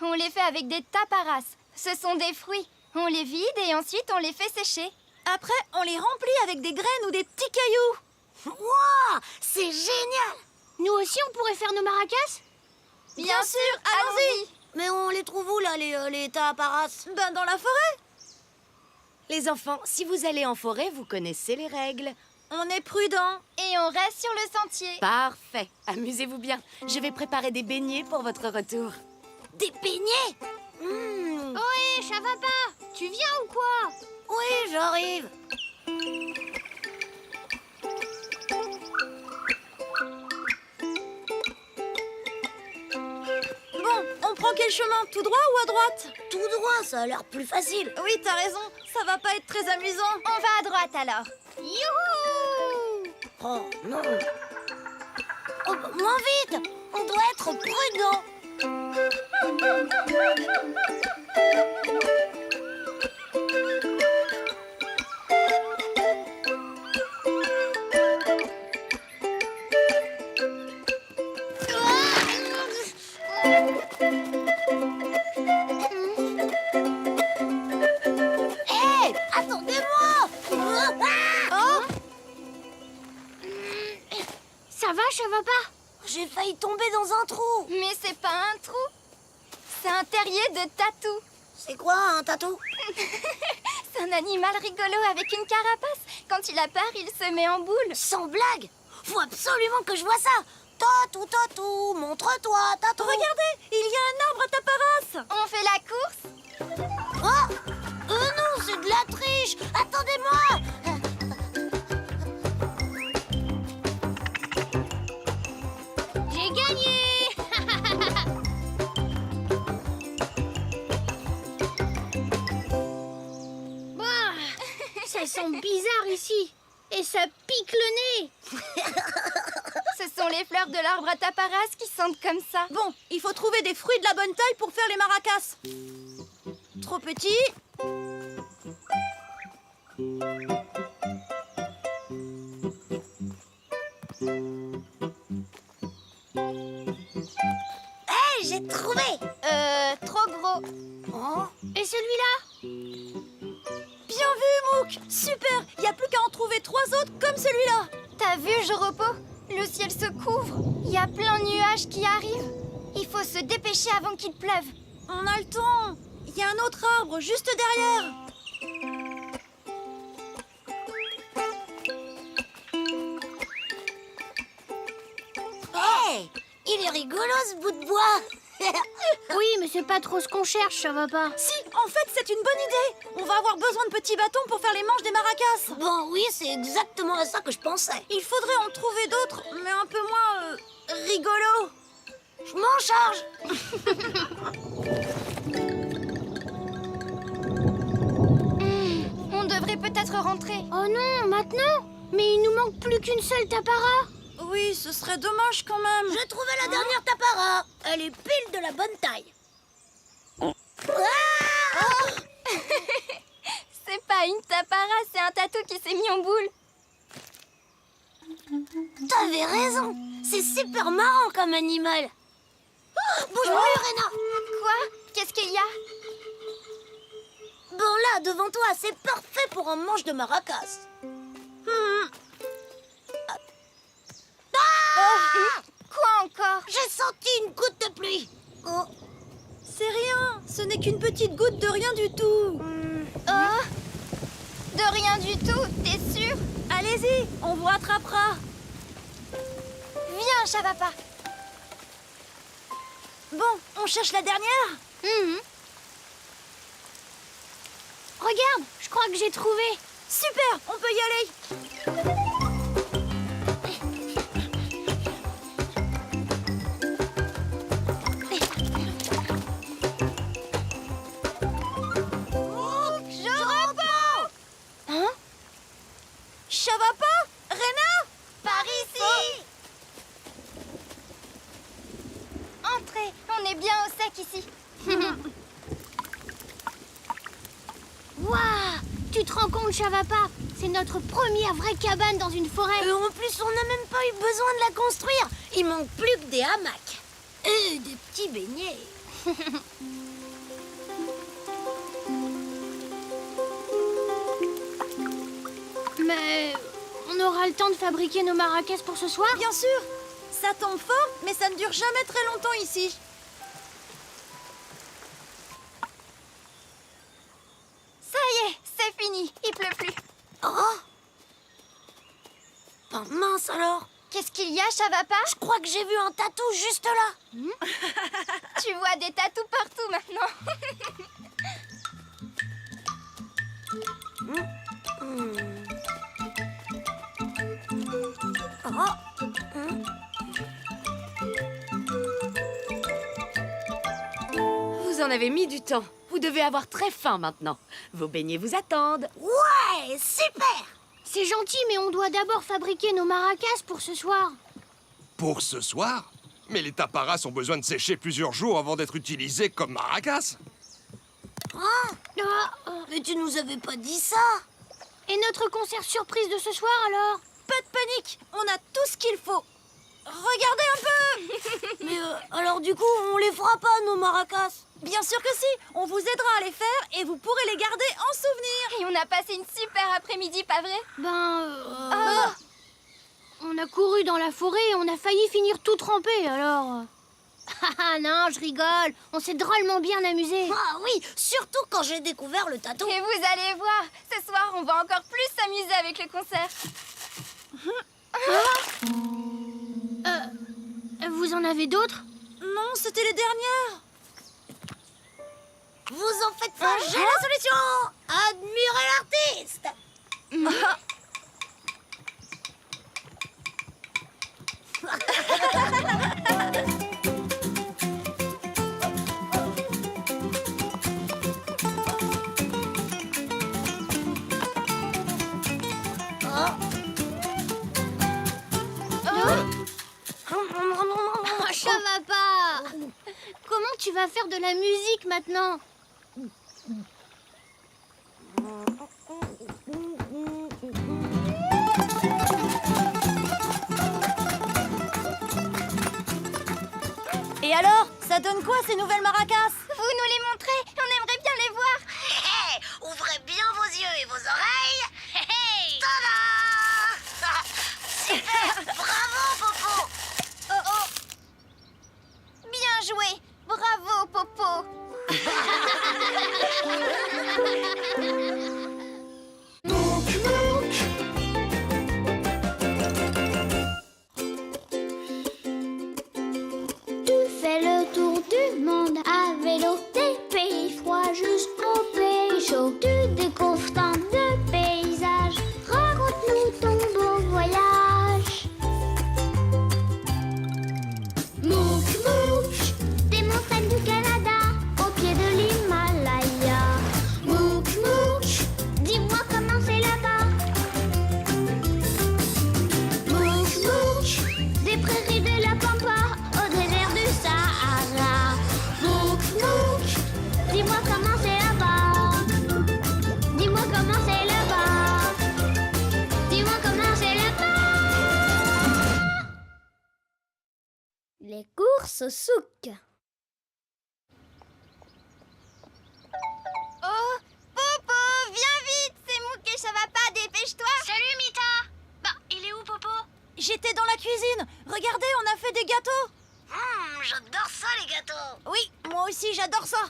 on les fait avec des taparas. Ce sont des fruits. On les vide et ensuite on les fait sécher. Après, on les remplit avec des graines ou des petits cailloux. Waouh, c'est génial! Nous aussi, on pourrait faire nos maracas? Bien sûr, allons-y. Mais on les trouve où là, les taparas? Ben, dans la forêt. Les enfants, si vous allez en forêt, vous connaissez les règles. On est prudent. Et on reste sur le sentier. Parfait. Amusez-vous bien. Je vais préparer des beignets pour votre retour. Des beignets? Ohé, Chavapa, tu viens ou quoi? Oui, j'arrive. Bon, on prend quel chemin? Tout droit ou à droite? Tout droit, ça a l'air plus facile. Oui, t'as raison. Ça va pas être très amusant. On va à droite alors. Youhou! Oh non. Oh, bah, moins vite. On doit être prudent. Hé, attendez-moi. Ça va, Chavapa? J'ai failli tomber dans un trou. Mais c'est pas un trou. C'est un terrier de tatou. C'est quoi un tatou? C'est un animal rigolo avec une carapace. Quand il a peur, il se met en boule. Sans blague. Faut absolument que je vois ça. Tatou, tatou, montre-toi, tatou. Regardez, il y a un arbre à taparas. On fait la course? Oh non, c'est de la triche. Attendez-moi. J'ai gagné! Bah, ça sent bizarre ici. Et ça pique le nez. Ce sont les fleurs de l'arbre à taparas qui sentent comme ça. Bon, il faut trouver des fruits de la bonne taille pour faire les maracas. Trop petit. Hé, j'ai trouvé. Trop gros. Oh. Et celui-là? Bien vu, Mouk. Super. Il n'y a plus qu'à en trouver 3 autres comme celui-là. T'as vu, Joropo? Le ciel se couvre. Il y a plein de nuages qui arrivent. Il faut se dépêcher avant qu'il pleuve. On a le temps. Il y a un autre arbre juste derrière. Hé, il est rigolo ce bout de bois. Oui, mais c'est pas trop ce qu'on cherche, ça va pas. Si, en fait, c'est une bonne idée. On va avoir besoin de petits bâtons pour faire les manches des maracas. Bon, oui, c'est exactement à ça que je pensais. Il faudrait en trouver d'autres, mais un peu moins rigolos. Je m'en charge. On devrait peut-être rentrer. Oh non, maintenant? Mais il nous manque plus qu'une seule tapara. Oui, ce serait dommage quand même. J'ai trouvé la dernière tapara. Elle est pile de la bonne taille. C'est pas une tapara, c'est un tatou qui s'est mis en boule. T'avais raison. C'est super marrant comme animal. Oh, bouge plus, Rena. Quoi? Qu'est-ce qu'il y a? Bon, là, devant toi, c'est parfait pour un manche de maracas. Quoi encore? J'ai senti une goutte de pluie. Oh, c'est rien. Ce n'est qu'une petite goutte de rien du tout. Oh, de rien du tout, t'es sûr? Allez-y, on vous rattrapera. Viens, Chavapa. Bon, on cherche la dernière. Regarde, je crois que j'ai trouvé. Super, on peut y aller. Chavapa, Rena, Par ici. Entrez, on est bien au sec ici. Waouh! Tu te rends compte, Chavapa? C'est notre première vraie cabane dans une forêt. Et en plus, on n'a même pas eu besoin de la construire. Il manque plus que des hamacs. Et des petits beignets. Mais on aura le temps de fabriquer nos maracas pour ce soir? bien sûr. Ça tombe fort, mais ça ne dure jamais très longtemps ici. Ça y est, c'est fini, il pleut plus. Oh, oh mince alors. Qu'est-ce qu'il y a, Chavapa? Je crois que j'ai vu un tatou juste là. Tu vois des tatous partout maintenant. Vous en avez mis du temps. Vous devez avoir très faim maintenant. Vos beignets vous attendent. Ouais, super. C'est gentil, mais on doit d'abord fabriquer nos maracas pour ce soir. Pour ce soir? Mais les taparas ont besoin de sécher plusieurs jours avant d'être utilisés comme maracas. Mais tu nous avais pas dit ça. Et notre concert surprise de ce soir alors? Pas de panique, on a tout ce qu'il faut. Regardez un peu. Mais alors du coup, on les fera pas, nos maracas? Bien sûr que si, on vous aidera à les faire et vous pourrez les garder en souvenir. Et on a passé une super après-midi, pas vrai? On a couru dans la forêt et on a failli finir tout trempé, alors... Ah non, je rigole, on s'est drôlement bien amusé. Ah oui, surtout quand j'ai découvert le tatou. Et vous allez voir, ce soir, on va encore plus s'amuser avec le concert. Vous en avez d'autres? Non, c'était les dernières. Vous en faites pas, j'ai la solution. Admirez l'artiste. Ça va pas. Comment tu vas faire de la musique maintenant? Et alors, ça donne quoi ces nouvelles maracas? Vous nous les montrez, on aimerait bien les voir. Ouvrez bien vos yeux et vos oreilles. Tada! Super! Bravo, Popo! Oh oh. Bien joué, bravo Popo. Tu fais le tour du Les courses au souk. Oh, Popo, viens vite, c'est Mouk et ça va pas, dépêche-toi. Salut Mita. Bah, il est où Popo? J'étais dans la cuisine. Regardez, on a fait des gâteaux. J'adore ça, les gâteaux. Oui, moi aussi, j'adore ça.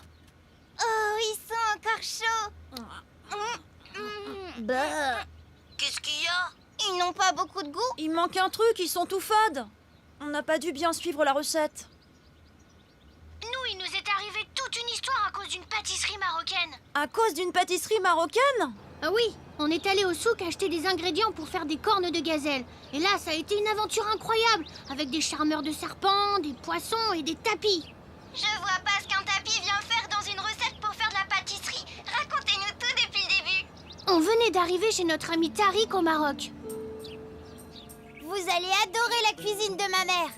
Oh, ils sont encore chauds. Bah, qu'est-ce qu'il y a? Ils n'ont pas beaucoup de goût. Il manque un truc, ils sont tout fades. On n'a pas dû bien suivre la recette. Nous, il nous est arrivé toute une histoire à cause d'une pâtisserie marocaine. À cause d'une pâtisserie marocaine? Ah oui, on est allé au souk acheter des ingrédients pour faire des cornes de gazelle. Et là, ça a été une aventure incroyable, avec des charmeurs de serpents, des poissons et des tapis. Je vois pas ce qu'un tapis vient faire dans une recette pour faire de la pâtisserie. Racontez-nous tout depuis le début. On venait d'arriver chez notre ami Tariq au Maroc. Vous allez adorer la cuisine de ma mère.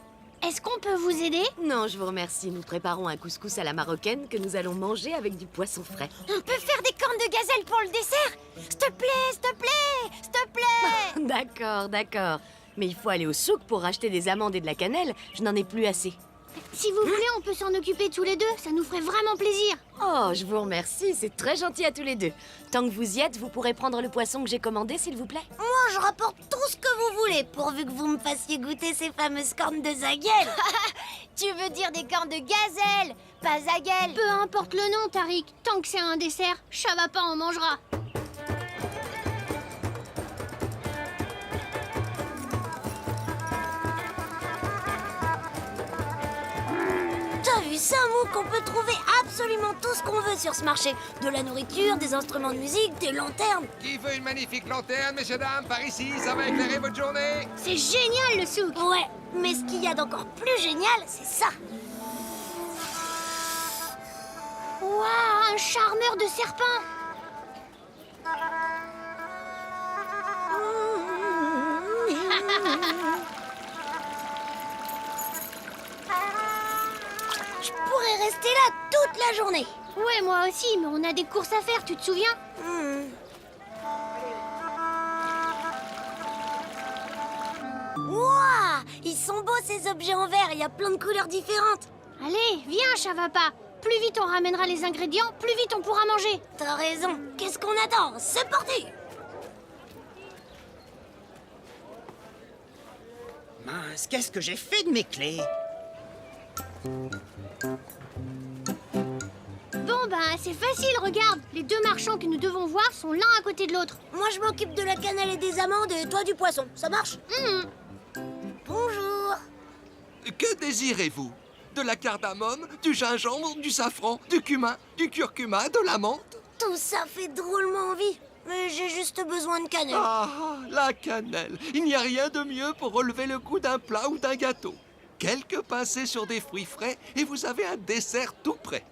Est-ce qu'on peut vous aider? Non, je vous remercie. Nous préparons un couscous à la marocaine que nous allons manger avec du poisson frais. On peut faire des cornes de gazelle pour le dessert? S'il te plaît, s'il te plaît, s'il te plaît. D'accord, d'accord. Mais il faut aller au souk pour acheter des amandes et de la cannelle. Je n'en ai plus assez. Si vous voulez, on peut s'en occuper tous les deux, ça nous ferait vraiment plaisir. Oh, je vous remercie. C'est très gentil à tous les deux. Tant que vous y êtes, vous pourrez prendre le poisson que j'ai commandé, s'il vous plaît. Moi, je rapporte tout ce que vous voulez, pourvu que vous me fassiez goûter ces fameuses cornes de zagel. Tu veux dire des cornes de gazelle, pas zagel. Peu importe le nom, Tariq, tant que c'est un dessert, Chavapa en mangera. T'as vu ça, Mouk? On peut trouver absolument tout ce qu'on veut sur ce marché. De la nourriture, des instruments de musique, des lanternes. Qui veut une magnifique lanterne, messieurs, dames? Par ici, ça va éclairer votre journée. C'est génial le souk. Ouais, mais ce qu'il y a d'encore plus génial, c'est ça. Waouh, un charmeur de serpent. Je pourrais rester là toute la journée. Ouais, moi aussi, mais on a des courses à faire, tu te souviens? Wouah, ils sont beaux ces objets en verre, il y a plein de couleurs différentes. Allez, viens, Chavapa. Plus vite on ramènera les ingrédients, plus vite on pourra manger. T'as raison, qu'est-ce qu'on attend? C'est parti! Mince, qu'est-ce que j'ai fait de mes clés? Bon, bah, c'est facile, regarde. Les deux marchands que nous devons voir sont l'un à côté de l'autre. Moi, je m'occupe de la cannelle et des amandes et toi du poisson. Ça marche? Bonjour. Que désirez-vous? De la cardamome, du gingembre, du safran, du cumin, du curcuma, de la menthe? Tout ça fait drôlement envie. Mais j'ai juste besoin de cannelle. Ah, la cannelle. Il n'y a rien de mieux pour relever le goût d'un plat ou d'un gâteau. Quelques pincées sur des fruits frais et vous avez un dessert tout prêt.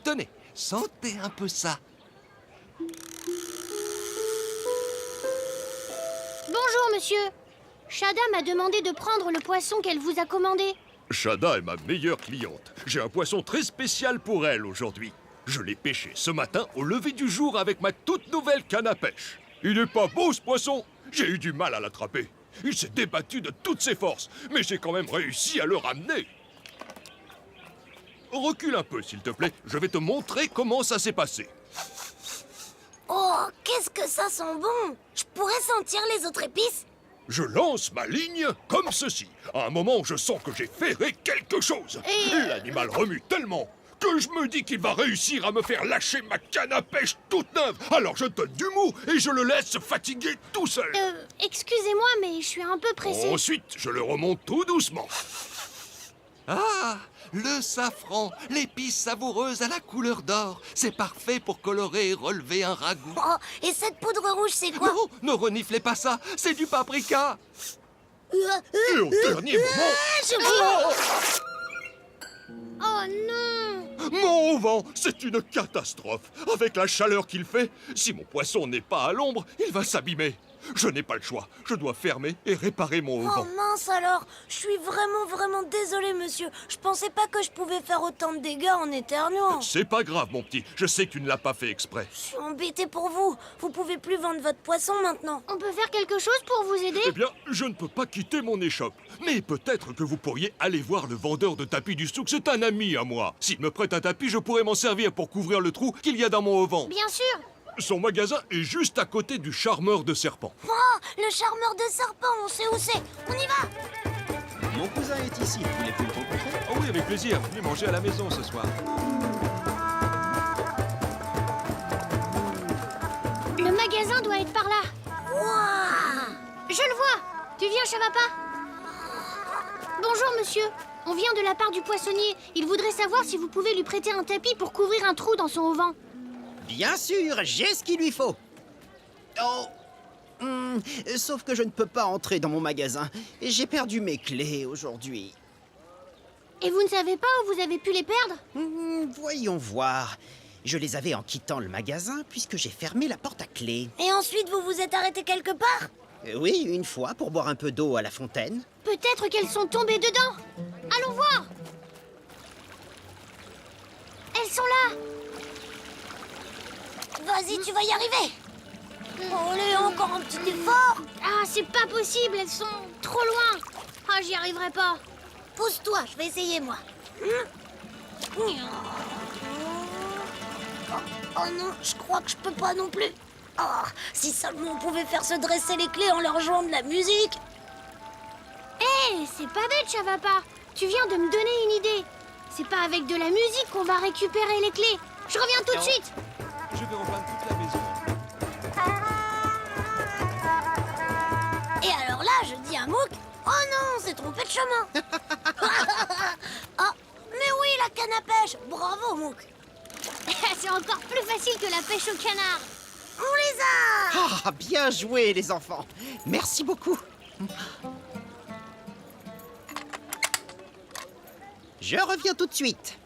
Tenez, sentez un peu ça. Bonjour, monsieur. Shada m'a demandé de prendre le poisson qu'elle vous a commandé. Shada est ma meilleure cliente. J'ai un poisson très spécial pour elle aujourd'hui. Je l'ai pêché ce matin au lever du jour avec ma toute nouvelle canne à pêche. Il n'est pas beau ce poisson. J'ai eu du mal à l'attraper. Il s'est débattu de toutes ses forces, mais j'ai quand même réussi à le ramener. Recule un peu, s'il te plaît. Je vais te montrer comment ça s'est passé. Oh, qu'est-ce que ça sent bon! Je pourrais sentir les autres épices? Je lance ma ligne comme ceci. À un moment où je sens que j'ai ferré quelque chose. L'animal remue tellement que je me dis qu'il va réussir à me faire lâcher ma canne à pêche toute neuve. Alors je donne du mou et je le laisse se fatiguer tout seul. Excusez-moi, mais je suis un peu pressée. Ensuite, je le remonte tout doucement. Ah, le safran, l'épice savoureuse à la couleur d'or. C'est parfait pour colorer et relever un ragoût. Oh, et cette poudre rouge, c'est quoi? Non, ne reniflez pas ça, c'est du paprika. Et au dernier moment... Oh non! Mon vent, c'est une catastrophe. Avec la chaleur qu'il fait, si mon poisson n'est pas à l'ombre, il va s'abîmer. Je n'ai pas le choix. Je dois fermer et réparer mon Oh auvent. mince alors. Je suis vraiment désolée, monsieur. Je pensais pas que je pouvais faire autant de dégâts en éternuant. C'est pas grave, mon petit. Je sais que tu ne l'as pas fait exprès. Je suis embêtée pour vous. Vous pouvez plus vendre votre poisson maintenant. On peut faire quelque chose pour vous aider? Eh bien, je ne peux pas quitter mon échoppe. Mais peut-être que vous pourriez aller voir le vendeur de tapis du souk. C'est un ami à moi. S'il me prête un tapis, je pourrais m'en servir pour couvrir le trou qu'il y a dans mon auvent. Bien sûr. Son magasin est juste à côté du charmeur de serpents. Oh, le charmeur de serpents, on sait où c'est. On y va. Mon cousin est ici, vous voulez plus le rencontrer? Oh oui, avec plaisir. Venez manger à la maison ce soir. Le magasin doit être par là. Waouh! Je le vois. Tu viens, Chavapa? Bonjour, monsieur. On vient de la part du poissonnier. Il voudrait savoir si vous pouvez lui prêter un tapis pour couvrir un trou dans son auvent. Bien sûr, j'ai ce qu'il lui faut. Oh, sauf que je ne peux pas entrer dans mon magasin. J'ai perdu mes clés aujourd'hui. Et vous ne savez pas où vous avez pu les perdre? Voyons voir. Je les avais en quittant le magasin puisque j'ai fermé la porte à clé. Et ensuite, vous vous êtes arrêté quelque part? Oui, une fois pour boire un peu d'eau à la fontaine. Peut-être qu'elles sont tombées dedans. Allons voir. Elles sont là. Vas-y, tu vas y arriver. Allez, encore un petit effort. Ah, c'est pas possible, elles sont trop loin. Ah, j'y arriverai pas. Pousse-toi, je vais essayer, moi. Oh non, je crois que je peux pas non plus. Oh, si seulement on pouvait faire se dresser les clés en leur jouant de la musique. Hé, c'est pas bête, Chavapa. Tu viens de me donner une idée. C'est pas avec de la musique qu'on va récupérer les clés. Je reviens tout de suite. Je vais repeindre toute la maison. Et alors là, je dis à Mouk, oh non, c'est trompé de chemin. Oh, mais oui, la canne à pêche. Bravo, Mouk. C'est encore plus facile que la pêche au canard. On les a. Ah, bien joué, les enfants. Merci beaucoup. Je reviens tout de suite.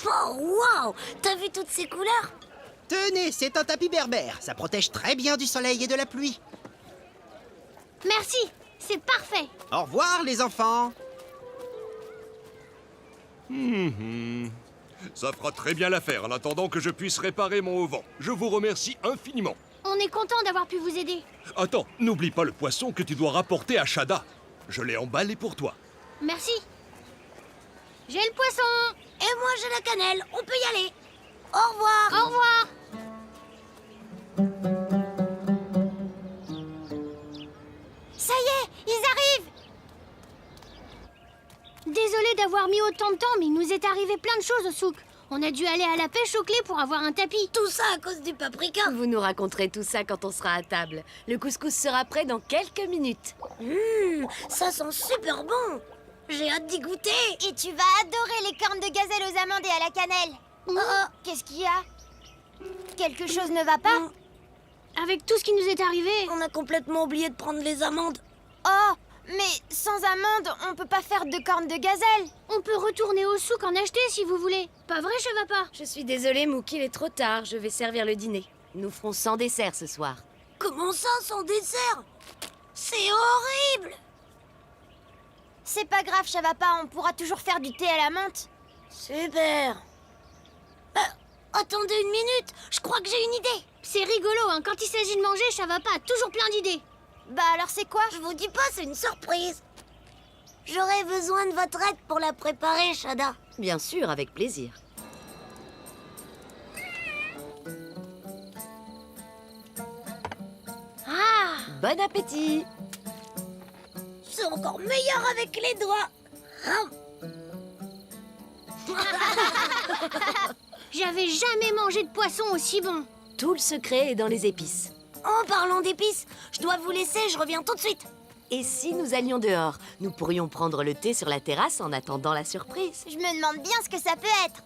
Oh, waouh. T'as vu toutes ces couleurs? Tenez, c'est un tapis berbère. Ça protège très bien du soleil et de la pluie. Merci, c'est parfait. Au revoir, les enfants. Ça fera très bien l'affaire en attendant que je puisse réparer mon auvent. Je vous remercie infiniment. On est content d'avoir pu vous aider. Attends, n'oublie pas le poisson que tu dois rapporter à Shada. Je l'ai emballé pour toi. Merci. J'ai le poisson. Et moi, j'ai la cannelle. On peut y aller. Au revoir. Au revoir. Ça y est, ils arrivent. Désolé d'avoir mis autant de temps, mais il nous est arrivé plein de choses au souk. On a dû aller à la pêche aux clés pour avoir un tapis. Tout ça à cause du paprika. Vous nous raconterez tout ça quand on sera à table. Le couscous sera prêt dans quelques minutes. Ça sent super bon. J'ai hâte d'y goûter. Et tu vas adorer les cornes de gazelle aux amandes et à la cannelle. Qu'est-ce qu'il y a? Quelque chose ne va pas? Avec tout ce qui nous est arrivé. On a complètement oublié de prendre les amandes. Oh, mais sans amandes, on peut pas faire de cornes de gazelle. On peut retourner au souk en acheter si vous voulez. Pas vrai, Chavapa? Je suis désolée, Mouk, il est trop tard. Je vais servir le dîner. Nous ferons sans dessert ce soir. Comment ça, sans dessert? C'est horrible. C'est pas grave, Chavapa, on pourra toujours faire du thé à la menthe. Super. Attendez une minute, je crois que j'ai une idée. C'est rigolo, hein. Quand il s'agit de manger, Chavapa a toujours plein d'idées. Bah alors c'est quoi? Je vous dis pas, c'est une surprise. J'aurais besoin de votre aide pour la préparer, Shada. Bien sûr, avec plaisir. Ah! Bon appétit! C'est encore meilleur avec les doigts. J'avais jamais mangé de poisson aussi bon. Tout le secret est dans les épices. En parlant d'épices, je dois vous laisser, je reviens tout de suite. Et si nous allions dehors, nous pourrions prendre le thé sur la terrasse en attendant la surprise. Je me demande bien ce que ça peut être.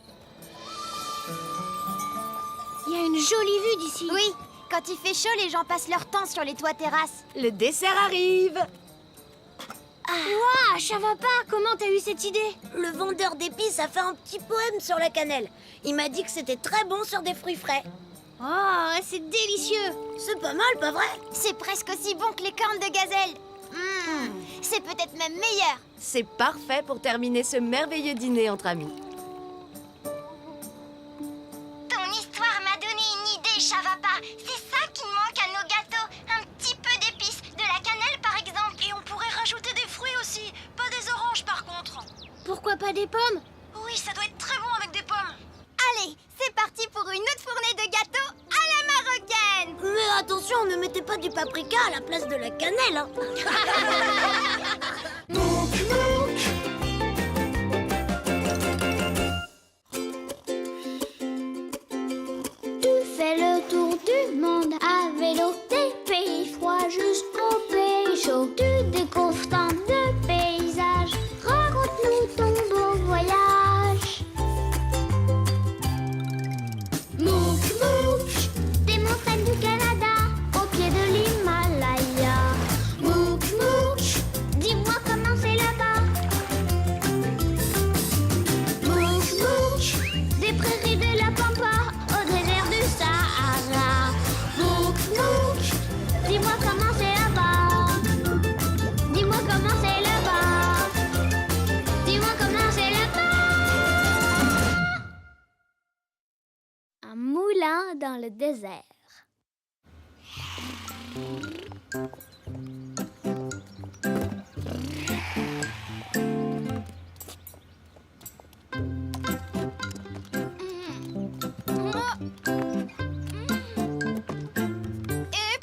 Il y a une jolie vue d'ici. Oui, quand il fait chaud, les gens passent leur temps sur les toits terrasses. Le dessert arrive! Ouah, Chavapa, comment t'as eu cette idée? Le vendeur d'épices a fait un petit poème sur la cannelle. Il m'a dit que c'était très bon sur des fruits frais. Oh, c'est délicieux. C'est pas mal, pas vrai? C'est presque aussi bon que les cornes de gazelle. C'est peut-être même meilleur. C'est parfait pour terminer ce merveilleux dîner entre amis. Ton histoire m'a donné une idée, Chavapa. C'est ça qui manque à nos gâteaux. Un petit peu d'épices, de la cannelle par exemple. Et on pourrait rajouter des fruits aussi, pas des oranges par contre. Pourquoi pas des pommes? Oui, ça doit être très bon avec des pommes. Allez, c'est parti pour une autre fournée de gâteaux à la marocaine. Mais attention, ne mettez pas du paprika à la place de la cannelle, hein. Tu fais le tour du monde à vélo, des pays froids jusqu'aux pays chauds. Tu découvres tant de paysages, raconte-nous ton beau voyage. Mouk Mouk, des montagnes du Canada, au pied de l'Himalaya. Mouk Mouk, dis-moi comment c'est là-bas. Mouk Mouk, des prairies de la Pampa, au désert du Sahara. Mouk Mouk, dis-moi comment c'est là-bas. Dis-moi comment c'est là-bas. Dis-moi comment c'est là-bas. Un moulin dans le désert.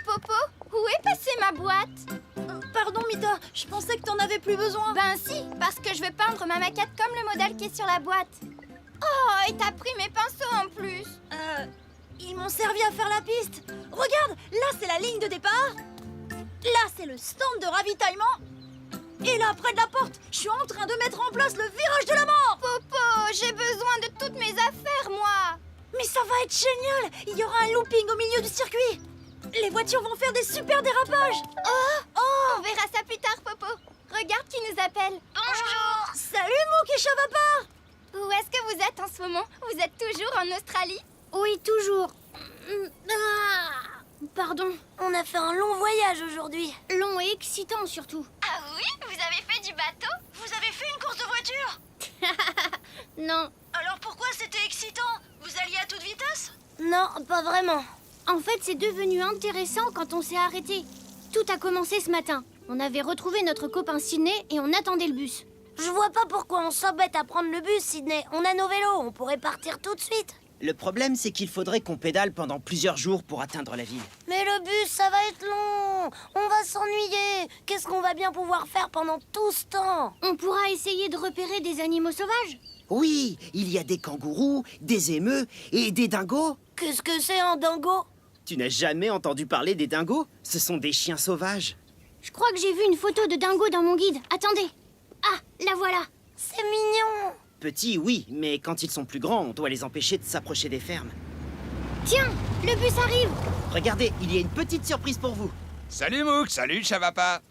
Popo, où est passée ma boîte? Pardon, Mita, je pensais que t'en avais plus besoin. Ben si, parce que je vais peindre ma maquette comme le modèle qui est sur la boîte. Oh, et t'as pris mes pinceaux en plus. Ils m'ont servi à faire la piste. Regarde, là c'est la ligne de départ. Là c'est le stand de ravitaillement. Et là, près de la porte, je suis en train de mettre en place le virage de la mort. Popo, j'ai besoin de toutes mes affaires, moi. Mais ça va être génial. Il y aura un looping au milieu du circuit. Les voitures vont faire des super dérapages. On verra ça plus tard, Popo. Regarde qui nous appelle. Bonjour. Salut, Mouk et Chavapa. Où est-ce que vous êtes en ce moment? Vous êtes toujours en Australie? Oui, toujours. Pardon. On a fait un long voyage aujourd'hui. Long et excitant surtout. Ah oui? Vous avez fait du bateau? Vous avez fait une course de voiture? Non. Alors pourquoi c'était excitant? Vous alliez à toute vitesse? Non, pas vraiment. En fait, c'est devenu intéressant quand on s'est arrêté. Tout a commencé ce matin. On avait retrouvé notre copain Sydney et on attendait le bus. Je vois pas pourquoi on s'embête à prendre le bus, Sydney. On a nos vélos, on pourrait partir tout de suite. Le problème, c'est qu'il faudrait qu'on pédale pendant plusieurs jours pour atteindre la ville. Mais le bus, ça va être long. On va s'ennuyer. Qu'est-ce qu'on va bien pouvoir faire pendant tout ce temps? On pourra essayer de repérer des animaux sauvages. Oui, il y a des kangourous, des émeus et des dingos. Qu'est-ce que c'est un dingo? Tu n'as jamais entendu parler des dingos? Ce sont des chiens sauvages. Je crois que j'ai vu une photo de dingo dans mon guide. Attendez. Ah, la voilà. C'est mignon. Petits, oui, mais quand ils sont plus grands, on doit les empêcher de s'approcher des fermes. Tiens, le bus arrive. Regardez, il y a une petite surprise pour vous. Salut Mouk, salut Chavapa.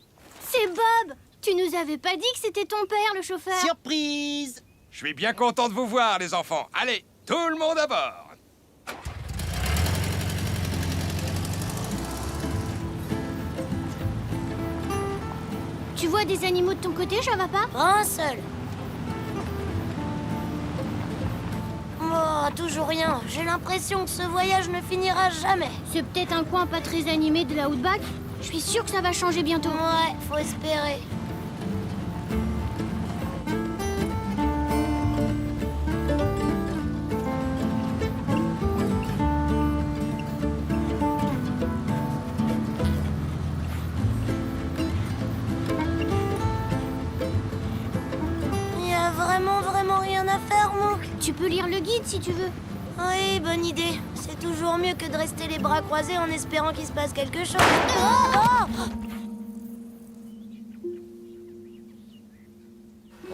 C'est Bob. Tu nous avais pas dit que c'était ton père, le chauffeur. Surprise! Je suis bien content de vous voir, les enfants. Allez, tout le monde à bord. Tu vois des animaux de ton côté, Chavapa? Pas un seul. Oh, toujours rien. J'ai l'impression que ce voyage ne finira jamais. C'est peut-être un coin pas très animé de la Outback. Je suis sûre que ça va changer bientôt. Ouais, faut espérer. Il y a vraiment rien à faire, Mouk. Tu peux lire le guide si tu veux. Oui, bonne idée. C'est toujours mieux que de rester les bras croisés en espérant qu'il se passe quelque chose. Oh,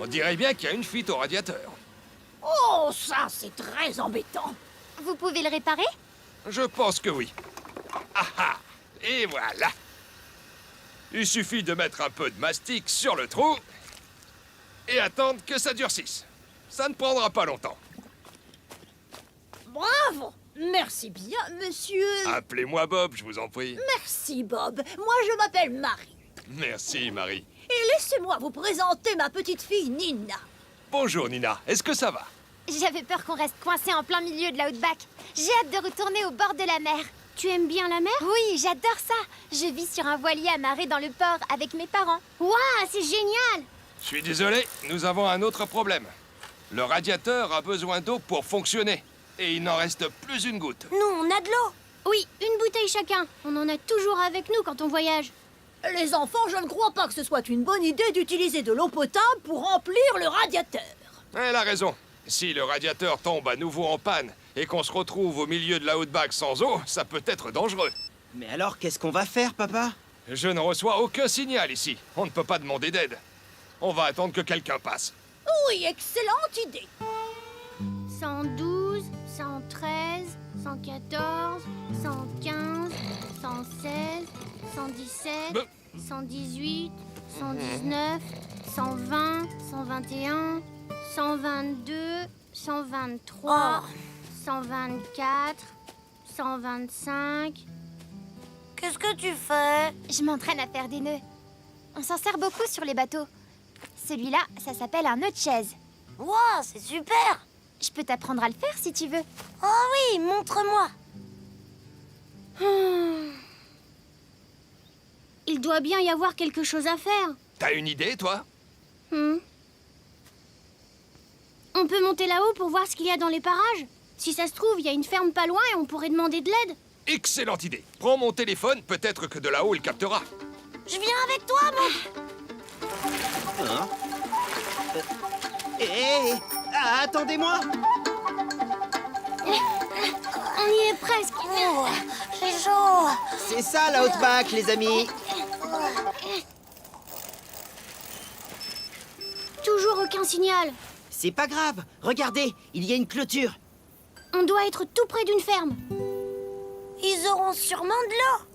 On dirait bien qu'il y a une fuite au radiateur. oh, ça, c'est très embêtant. Vous pouvez le réparer? Je pense que oui. Ah ah! Et voilà! Il suffit de mettre un peu de mastic sur le trou et attendre que ça durcisse. Ça ne prendra pas longtemps. Bravo! Merci bien, monsieur. Appelez-moi Bob, je vous en prie. Merci, Bob. Moi, je m'appelle Marie. Merci, Marie. Et laissez-moi vous présenter ma petite fille Nina. Bonjour, Nina. Est-ce que ça va? J'avais peur qu'on reste coincé en plein milieu de l'Outback. J'ai hâte de retourner au bord de la mer. Tu aimes bien la mer? Oui, j'adore ça. Je vis sur un voilier amarré dans le port avec mes parents. Waouh, c'est génial! Je suis désolé, nous avons un autre problème. Le radiateur a besoin d'eau pour fonctionner. Et il n'en reste plus une goutte. Nous, on a de l'eau. Oui, une bouteille chacun. On en a toujours avec nous quand on voyage. Les enfants, je ne crois pas que ce soit une bonne idée d'utiliser de l'eau potable pour remplir le radiateur. Elle a raison. Si le radiateur tombe à nouveau en panne et qu'on se retrouve au milieu de la Outback sans eau, ça peut être dangereux. Mais alors, qu'est-ce qu'on va faire, papa? Je ne reçois aucun signal ici. On ne peut pas demander d'aide. On va attendre que quelqu'un passe. Oui, excellente idée. 112, 113, 114, 115, 116, 117, 118, 119, 120, 121, 122, 123, 124, 125... Qu'est-ce que tu fais? Je m'entraîne à faire des nœuds. On s'en sert beaucoup sur les bateaux. Celui-là, ça s'appelle un nœud de chaise. Waouh, c'est super! Je peux t'apprendre à le faire si tu veux. Oh oui, montre-moi. Il doit bien y avoir quelque chose à faire. T'as une idée, toi? On peut monter là-haut pour voir ce qu'il y a dans les parages. Si ça se trouve, il y a une ferme pas loin et on pourrait demander de l'aide. Excellente idée. Prends mon téléphone, peut-être que de là-haut, il captera. Je viens avec toi, mon... Hein? Hé! Attendez-moi! On y est presque. Oh, j'ai chaud. C'est ça, la Outback, les amis! Toujours aucun signal. C'est pas grave. Regardez, il y a une clôture. On doit être tout près d'une ferme. Ils auront sûrement de l'eau.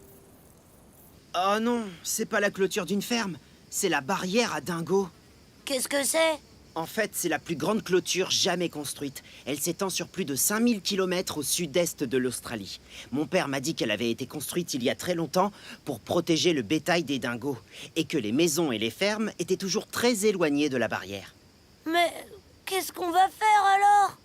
Oh non, c'est pas la clôture d'une ferme. C'est la barrière à dingos. Qu'est-ce que c'est? En fait, c'est la plus grande clôture jamais construite. Elle s'étend sur plus de 5000 km au sud-est de l'Australie. Mon père m'a dit qu'elle avait été construite il y a très longtemps pour protéger le bétail des dingos et que les maisons et les fermes étaient toujours très éloignées de la barrière. Mais qu'est-ce qu'on va faire alors?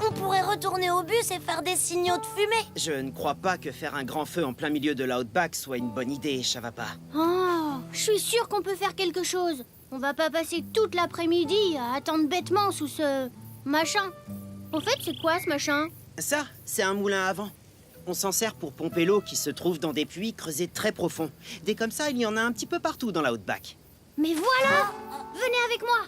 On pourrait retourner au bus et faire des signaux de fumée. Je ne crois pas que faire un grand feu en plein milieu de l'Outback soit une bonne idée, Chavapa. Oh, je suis sûre qu'on peut faire quelque chose. On va pas passer toute l'après-midi à attendre bêtement sous ce... machin. Au fait, c'est quoi ce machin? Ça, c'est un moulin à vent. On s'en sert pour pomper l'eau qui se trouve dans des puits creusés très profonds. Des comme ça, il y en a un petit peu partout dans l'Outback. Mais voilà! Venez avec moi!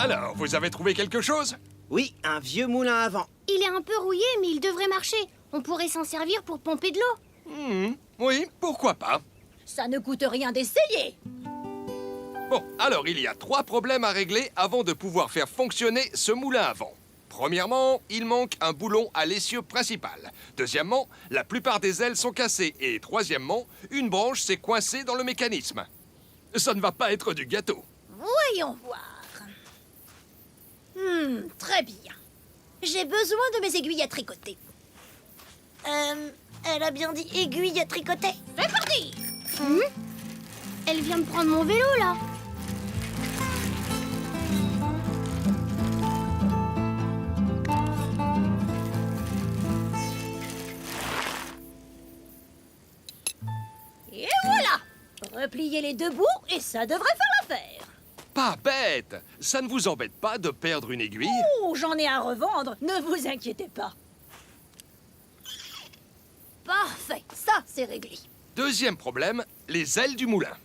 Alors, vous avez trouvé quelque chose? Oui, un vieux moulin à vent. Il est un peu rouillé, mais il devrait marcher. On pourrait s'en servir pour pomper de l'eau. Oui, pourquoi pas. Ça ne coûte rien d'essayer. Bon, alors il y a 3 problèmes à régler avant de pouvoir faire fonctionner ce moulin à vent. Premièrement, il manque un boulon à l'essieu principal. Deuxièmement, la plupart des ailes sont cassées. Et troisièmement, une branche s'est coincée dans le mécanisme. Ça ne va pas être du gâteau. Voyons voir. Très bien. J'ai besoin de mes aiguilles à tricoter. Elle a bien dit aiguille à tricoter. C'est parti! Elle vient de prendre mon vélo, là. Et voilà! Repliez les deux bouts et ça devrait faire l'affaire. Pas bête! Ça ne vous embête pas de perdre une aiguille? Oh, j'en ai à revendre, ne vous inquiétez pas. Parfait, ça c'est réglé. Deuxième problème, les ailes du moulin.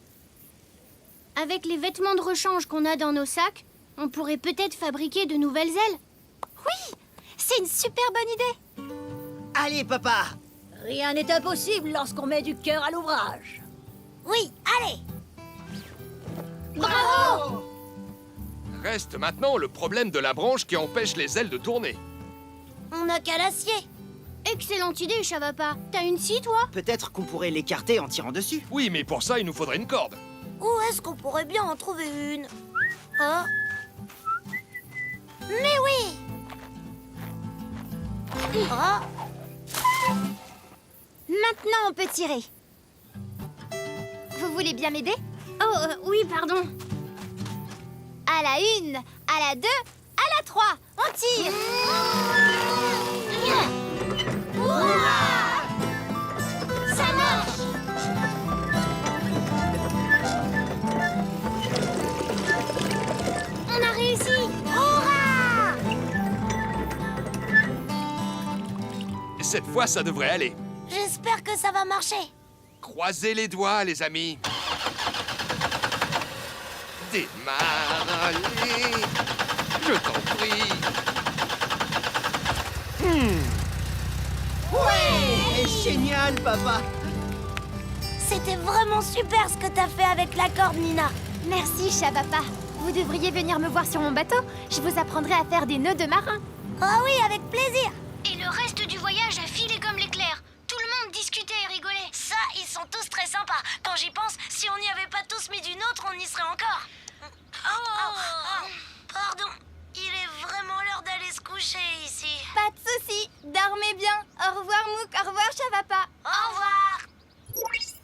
Avec les vêtements de rechange qu'on a dans nos sacs, on pourrait peut-être fabriquer de nouvelles ailes. Oui, c'est une super bonne idée. Allez, papa! Rien n'est impossible lorsqu'on met du cœur à l'ouvrage. Oui, allez! Bravo! Reste maintenant le problème de la branche qui empêche les ailes de tourner. On n'a qu'à l'acier. Excellente idée, Chavapa. T'as une scie, toi? Peut-être qu'on pourrait l'écarter en tirant dessus. Oui, mais pour ça, il nous faudrait une corde. Où est-ce qu'on pourrait bien en trouver une? Oh. Mais oui! Oh. Maintenant, on peut tirer. Vous voulez bien m'aider? Oh, oui, pardon. À la 1, à la 2, à la 3. On tire. Ça marche! On a réussi. Cette fois, ça devrait aller. J'espère que ça va marcher. Croisez les doigts, les amis. Démarre, allez. Je t'en prie. Ouais, génial, papa. C'était vraiment super ce que t'as fait avec la corde, Nina. Merci, chat papa. Vous devriez venir me voir sur mon bateau. Je vous apprendrai à faire des nœuds de marin. Oh oui, avec plaisir. Et le reste du voyage a filé comme l'éclair. Tout le monde discutait et rigolait. Ça, ils sont tous très sympas. Quand j'y pense, si on n'y avait pas tous mis du nôtre, on y serait encore. Pardon, il est vraiment l'heure d'aller se coucher ici. Pas de soucis. Dormez bien. Au revoir, Mouk. Au revoir, chat papa. Au revoir.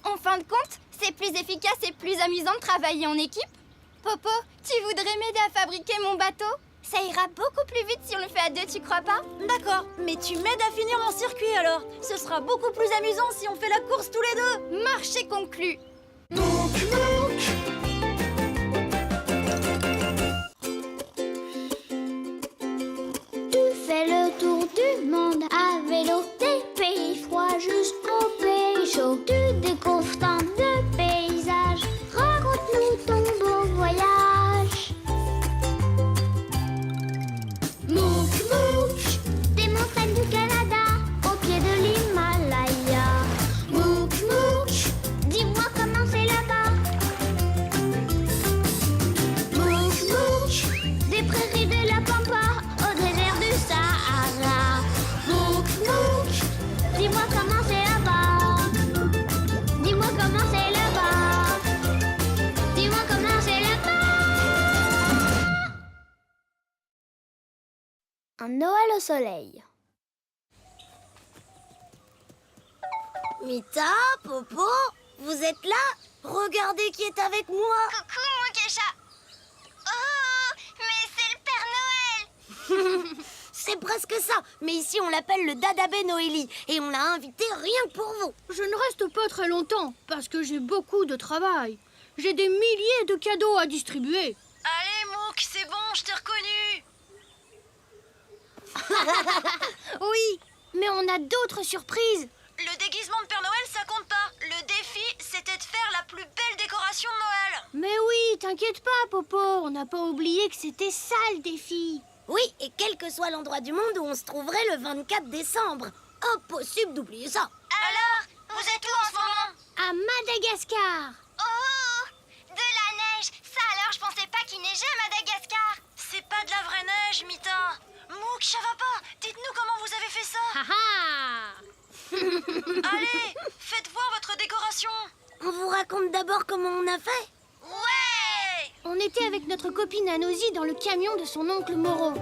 En fin de compte, c'est plus efficace et plus amusant de travailler en équipe. Popo, tu voudrais m'aider à fabriquer mon bateau? Ça ira beaucoup plus vite si on le fait à deux, tu crois pas? D'accord, mais tu m'aides à finir mon circuit alors. Ce sera beaucoup plus amusant si on fait la course tous les deux. Marché conclu. Tu fais le tour du monde à vélo, des pays froids jusqu'aux pays chauds. Tu découvres tant de paysages, raconte-nous ton beau voyage. Mouk Mouk, des montagnes du Canada, au pied de l'Himalaya. Mouk Mouk, dis-moi comment c'est là-bas. Mouk Mouk, des prairies de la Pampa, au désert du Sahara. Mouk Mouk, dis-moi comment c'est là-bas. Dis-moi comment c'est là-bas. Dis-moi comment c'est là-bas. Un Noël au soleil. Mita, Popo, vous êtes là? Regardez qui est avec moi. Coucou, Mouk et chat. Oh, mais c'est le Père Noël. C'est presque ça, mais ici on l'appelle le Dadabé Noélie et on l'a invité rien que pour vous. Je ne reste pas très longtemps parce que j'ai beaucoup de travail. J'ai des milliers de cadeaux à distribuer. Allez, Mouk, c'est bon, je t'ai reconnu. Oui, mais on a d'autres surprises. Le déguisement de Père Noël, ça compte pas. Le défi, c'était de faire la plus belle décoration de Noël. Mais oui, t'inquiète pas, Popo. On n'a pas oublié que c'était ça le défi. Oui, et quel que soit l'endroit du monde où on se trouverait le 24 décembre. Impossible d'oublier ça. Alors, vous êtes où en ce moment? À Madagascar. Oh, de la neige. Ça alors, je pensais pas qu'il neigeait à Madagascar. C'est pas de la vraie neige, Mita. Mouk, ça va pas. Dites-nous comment vous avez fait ça. Ha ha. Allez, faites voir votre décoration. On vous raconte d'abord comment on a fait? Ouais. On était avec notre copine Anosy dans le camion de son oncle Moreau.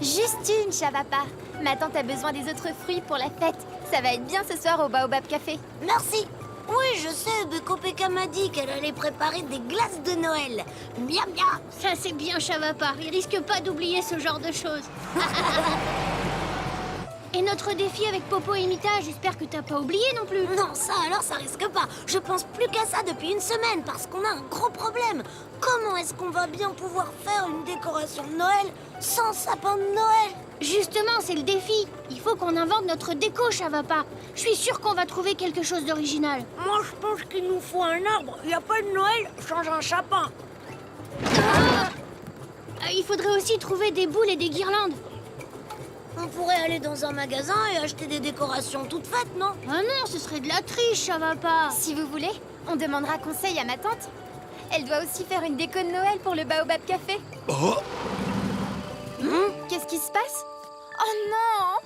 Juste une, chat papa. Ma tante a besoin des autres fruits pour la fête. Ça va être bien ce soir au Baobab Café. Merci. Oui, je sais, Bekopeka m'a dit qu'elle allait préparer des glaces de Noël. Miam miam. Ça c'est bien, Chavapar. Il risque pas d'oublier ce genre de choses. Et notre défi avec Popo et Mita, j'espère que t'as pas oublié non plus. Non, ça alors, ça risque pas. Je pense plus qu'à ça depuis une semaine parce qu'on a un gros problème. Comment est-ce qu'on va bien pouvoir faire une décoration de Noël sans sapin de Noël? Justement, c'est le défi. Il faut qu'on invente notre déco, Chavapar. Je suis sûre qu'on va trouver quelque chose d'original. Moi, je pense qu'il nous faut un arbre. Il n'y a pas de Noël sans un sapin. Il faudrait aussi trouver des boules et des guirlandes. On pourrait aller dans un magasin et acheter des décorations toutes faites, non? Ah non, ce serait de la triche, Chavapar. Si vous voulez, on demandera conseil à ma tante. Elle doit aussi faire une déco de Noël pour le Baobab Café. Oh! Qu'est-ce qui se passe? Oh non!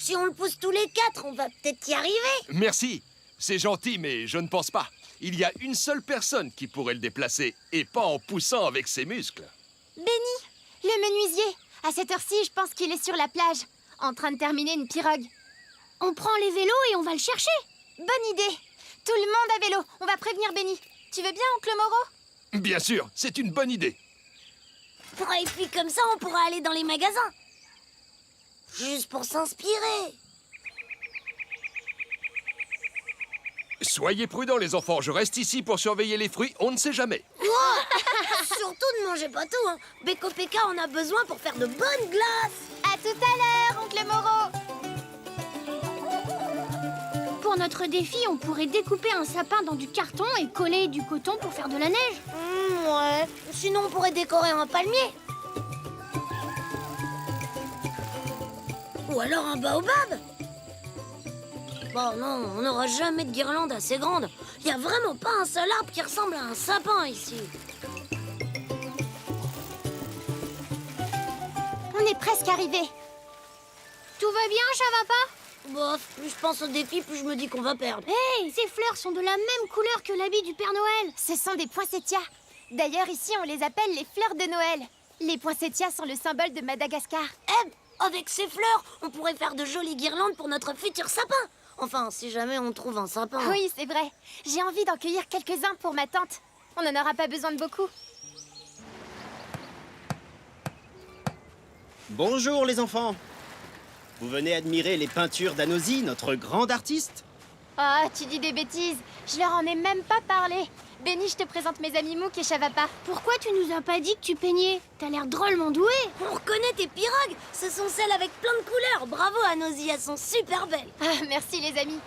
Si on le pousse tous les 4, on va peut-être y arriver. Merci. C'est gentil, mais je ne pense pas. Il y a une seule personne qui pourrait le déplacer, et pas en poussant avec ses muscles. Benny, le menuisier. À cette heure-ci, je pense qu'il est sur la plage, en train de terminer une pirogue. On prend les vélos et on va le chercher. Bonne idée. Tout le monde à vélo. On va prévenir Benny. Tu veux bien, oncle Moreau? Bien sûr, c'est une bonne idée. Et puis comme ça, on pourra aller dans les magasins. Juste pour s'inspirer. Soyez prudents, les enfants. Je reste ici pour surveiller les fruits. On ne sait jamais. Wow. Surtout ne mangez pas tout, hein. Beko Peka en a besoin pour faire de bonnes glaces. À tout à l'heure, oncle Moreau. Pour notre défi, on pourrait découper un sapin dans du carton et coller du coton pour faire de la neige. Ouais. Sinon, on pourrait décorer un palmier. Ou alors un baobab. Bon, non, on n'aura jamais de guirlande assez grande. Il n'y a vraiment pas un seul arbre qui ressemble à un sapin ici. On est presque arrivé. Tout va bien, Chavapa? Bof, plus je pense au défi, plus je me dis qu'on va perdre. Hey, ces fleurs sont de la même couleur que l'habit du Père Noël. Ce sont des poinsettias. D'ailleurs, ici, on les appelle les fleurs de Noël. Les poinsettias sont le symbole de Madagascar. Avec ces fleurs, on pourrait faire de jolies guirlandes pour notre futur sapin. Enfin, si jamais on trouve un sapin. Oui, c'est vrai. J'ai envie d'en cueillir quelques-uns pour ma tante. On n'en aura pas besoin de beaucoup. Bonjour les enfants. Vous venez admirer les peintures d'Anosy, notre grande artiste? Ah, tu dis des bêtises. Je leur en ai même pas parlé. Benny, je te présente mes amis Mouk et Chavapa. Pourquoi tu nous as pas dit que tu peignais? T'as l'air drôlement doué. On reconnaît tes pirogues. Ce sont celles avec plein de couleurs. Bravo Anosy, elles sont super belles. Ah, merci les amis.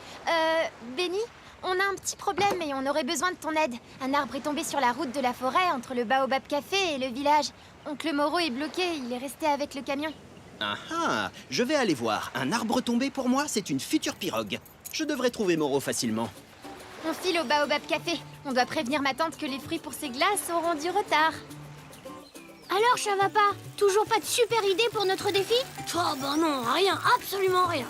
Benny, on a un petit problème et on aurait besoin de ton aide. Un arbre est tombé sur la route de la forêt entre le Baobab Café et le village. Oncle Moreau est bloqué, il est resté avec le camion. Ah ah, je vais aller voir. Un arbre tombé pour moi, c'est une future pirogue. Je devrais trouver Moreau facilement. On file au Baobab Café. On doit prévenir ma tante que les fruits pour ses glaces auront du retard. Alors, Chavapa, toujours pas de super idée pour notre défi? Oh ben non, rien, absolument rien.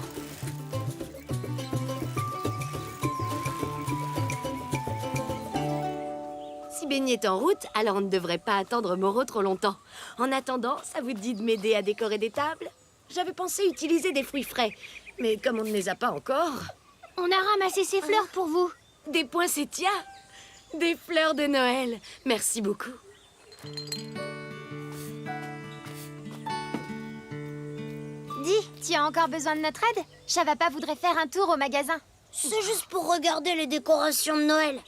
Si Benny est en route, alors on ne devrait pas attendre Moreau trop longtemps. En attendant, ça vous dit de m'aider à décorer des tables? J'avais pensé utiliser des fruits frais, mais comme on ne les a pas encore... On a ramassé ces fleurs pour vous. Des poinsettias? Des fleurs de Noël. Merci beaucoup. Dis, tu as encore besoin de notre aide? Chavapa voudrait faire un tour au magasin. C'est juste pour regarder les décorations de Noël.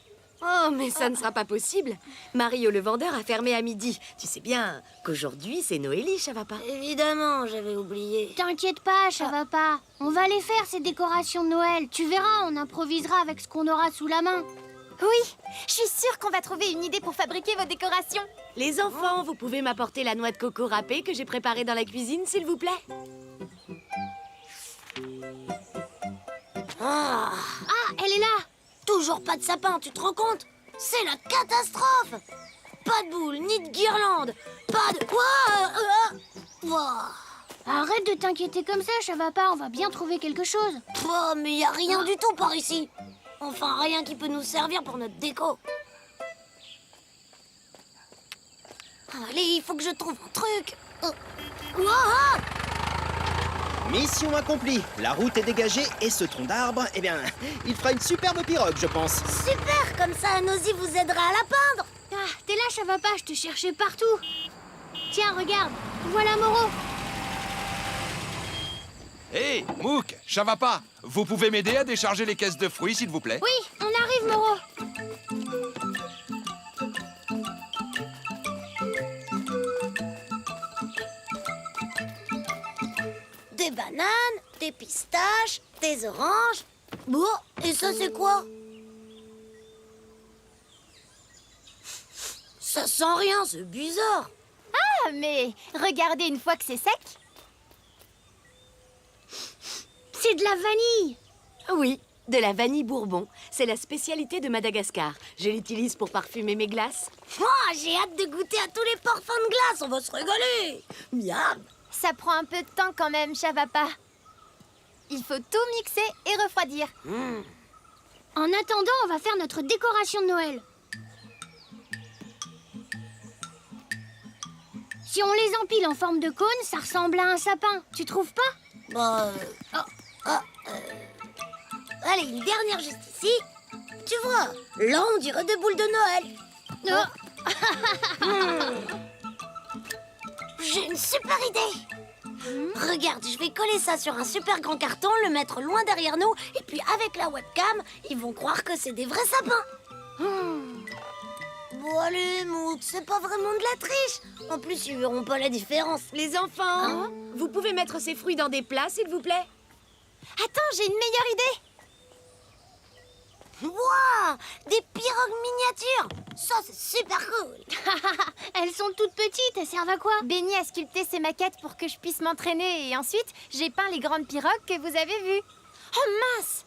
Oh, mais ça ne sera pas possible. Mario le vendeur a fermé à midi. Tu sais bien qu'aujourd'hui, c'est Noélie, Chavapa. Évidemment, j'avais oublié. T'inquiète pas, Chavapa. On va les faire, ces décorations de Noël. Tu verras, on improvisera avec ce qu'on aura sous la main. Oui, je suis sûre qu'on va trouver une idée pour fabriquer vos décorations. Les enfants, vous pouvez m'apporter la noix de coco râpée que j'ai préparée dans la cuisine, s'il vous plaît? Ah, elle est là. Toujours pas de sapin, tu te rends compte? C'est la catastrophe. Pas de boule, ni de guirlande. Pas de... Ouah. Arrête de t'inquiéter comme ça, Chavapa. On va bien trouver quelque chose. Oh, mais y a rien du tout par ici. Enfin, rien qui peut nous servir pour notre déco. Allez, il faut que je trouve un truc. Ouah. Mission accomplie. La route est dégagée et ce tronc d'arbre, eh bien, il fera une superbe pirogue, je pense. Super, comme ça Anosy vous aidera à la peindre. Ah, t'es là, Chavapa, je te cherchais partout. Tiens, regarde, voilà Moreau. Hé, Mouk, Chavapa, vous pouvez m'aider à décharger les caisses de fruits, s'il vous plaît? Oui, on arrive, Moreau. Des bananes, des pistaches, des oranges. Bon, et ça c'est quoi? Ça sent rien, c'est bizarre. Ah, mais regardez une fois que c'est sec. C'est de la vanille. Oui, de la vanille bourbon. C'est la spécialité de Madagascar. Je l'utilise pour parfumer mes glaces. Oh, j'ai hâte de goûter à tous les parfums de glace, on va se régaler. Miam. Ça prend un peu de temps quand même, Chavapa. Il faut tout mixer et refroidir. En attendant, on va faire notre décoration de Noël. Si on les empile en forme de cône, ça ressemble à un sapin. Tu trouves pas? Allez, une dernière juste ici. Tu vois, là on dirait des boules de Noël. J'ai une super idée. Regarde, je vais coller ça sur un super grand carton, le mettre loin derrière nous, et puis avec la webcam, ils vont croire que c'est des vrais sapins. Bon allez, Mouk, c'est pas vraiment de la triche. En plus, ils verront pas la différence. Les enfants, vous pouvez mettre ces fruits dans des plats, s'il vous plaît? Attends, j'ai une meilleure idée. Waouh, des pirogues miniatures. Ça, c'est super cool. Elles sont toutes petites, elles servent à quoi? Benny a sculpté ces maquettes pour que je puisse m'entraîner et ensuite, j'ai peint les grandes pirogues que vous avez vues. Oh mince!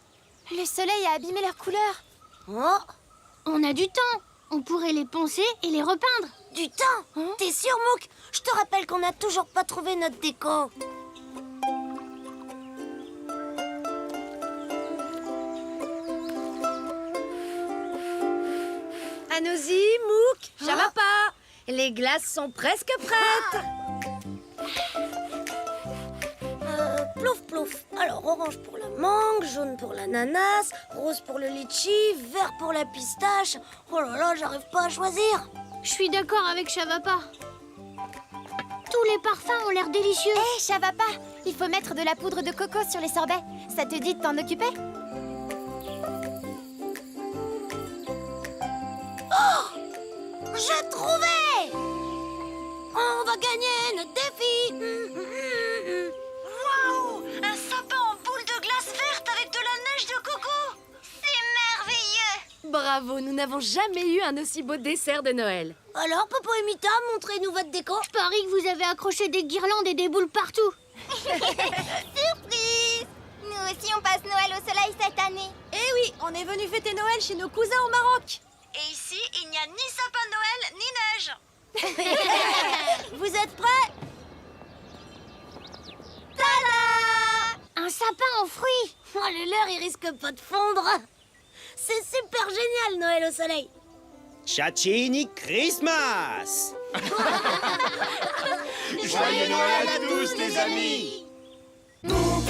Le soleil a abîmé leurs couleurs. Oh, On a du temps. On pourrait les poncer et les repeindre. du temps. T'es sûr, Mouk? Je te rappelle qu'on n'a toujours pas trouvé notre déco. Anosy, Mouk, ça va pas? Les glaces sont presque prêtes. Plouf, plouf. Alors, orange pour la mangue, jaune pour l'ananas, rose pour le litchi, vert pour la pistache. Oh là là, j'arrive pas à choisir. Je suis d'accord avec Chavapa. Tous les parfums ont l'air délicieux. Hé, Chavapa, il faut mettre de la poudre de coco sur les sorbets. Ça te dit de t'en occuper? J'ai trouvé! On va gagner notre défi! Waouh! Un sapin en boule de glace verte avec de la neige de coco! C'est merveilleux! Bravo, nous n'avons jamais eu un aussi beau dessert de Noël. Alors, Popo et Mita, montrez-nous votre déco. Je parie que vous avez accroché des guirlandes et des boules partout. Surprise! Nous aussi, on passe Noël au soleil cette année. Eh oui, on est venu fêter Noël chez nos cousins au Maroc. Et ici, il n'y a ni sapin de Noël, ni neige. Vous êtes prêts? Un sapin en fruits. Oh, le leur, il risque pas de fondre. C'est super génial, Noël au soleil. Chachini Christmas! Joyeux Noël à tous, les amis! Mouk,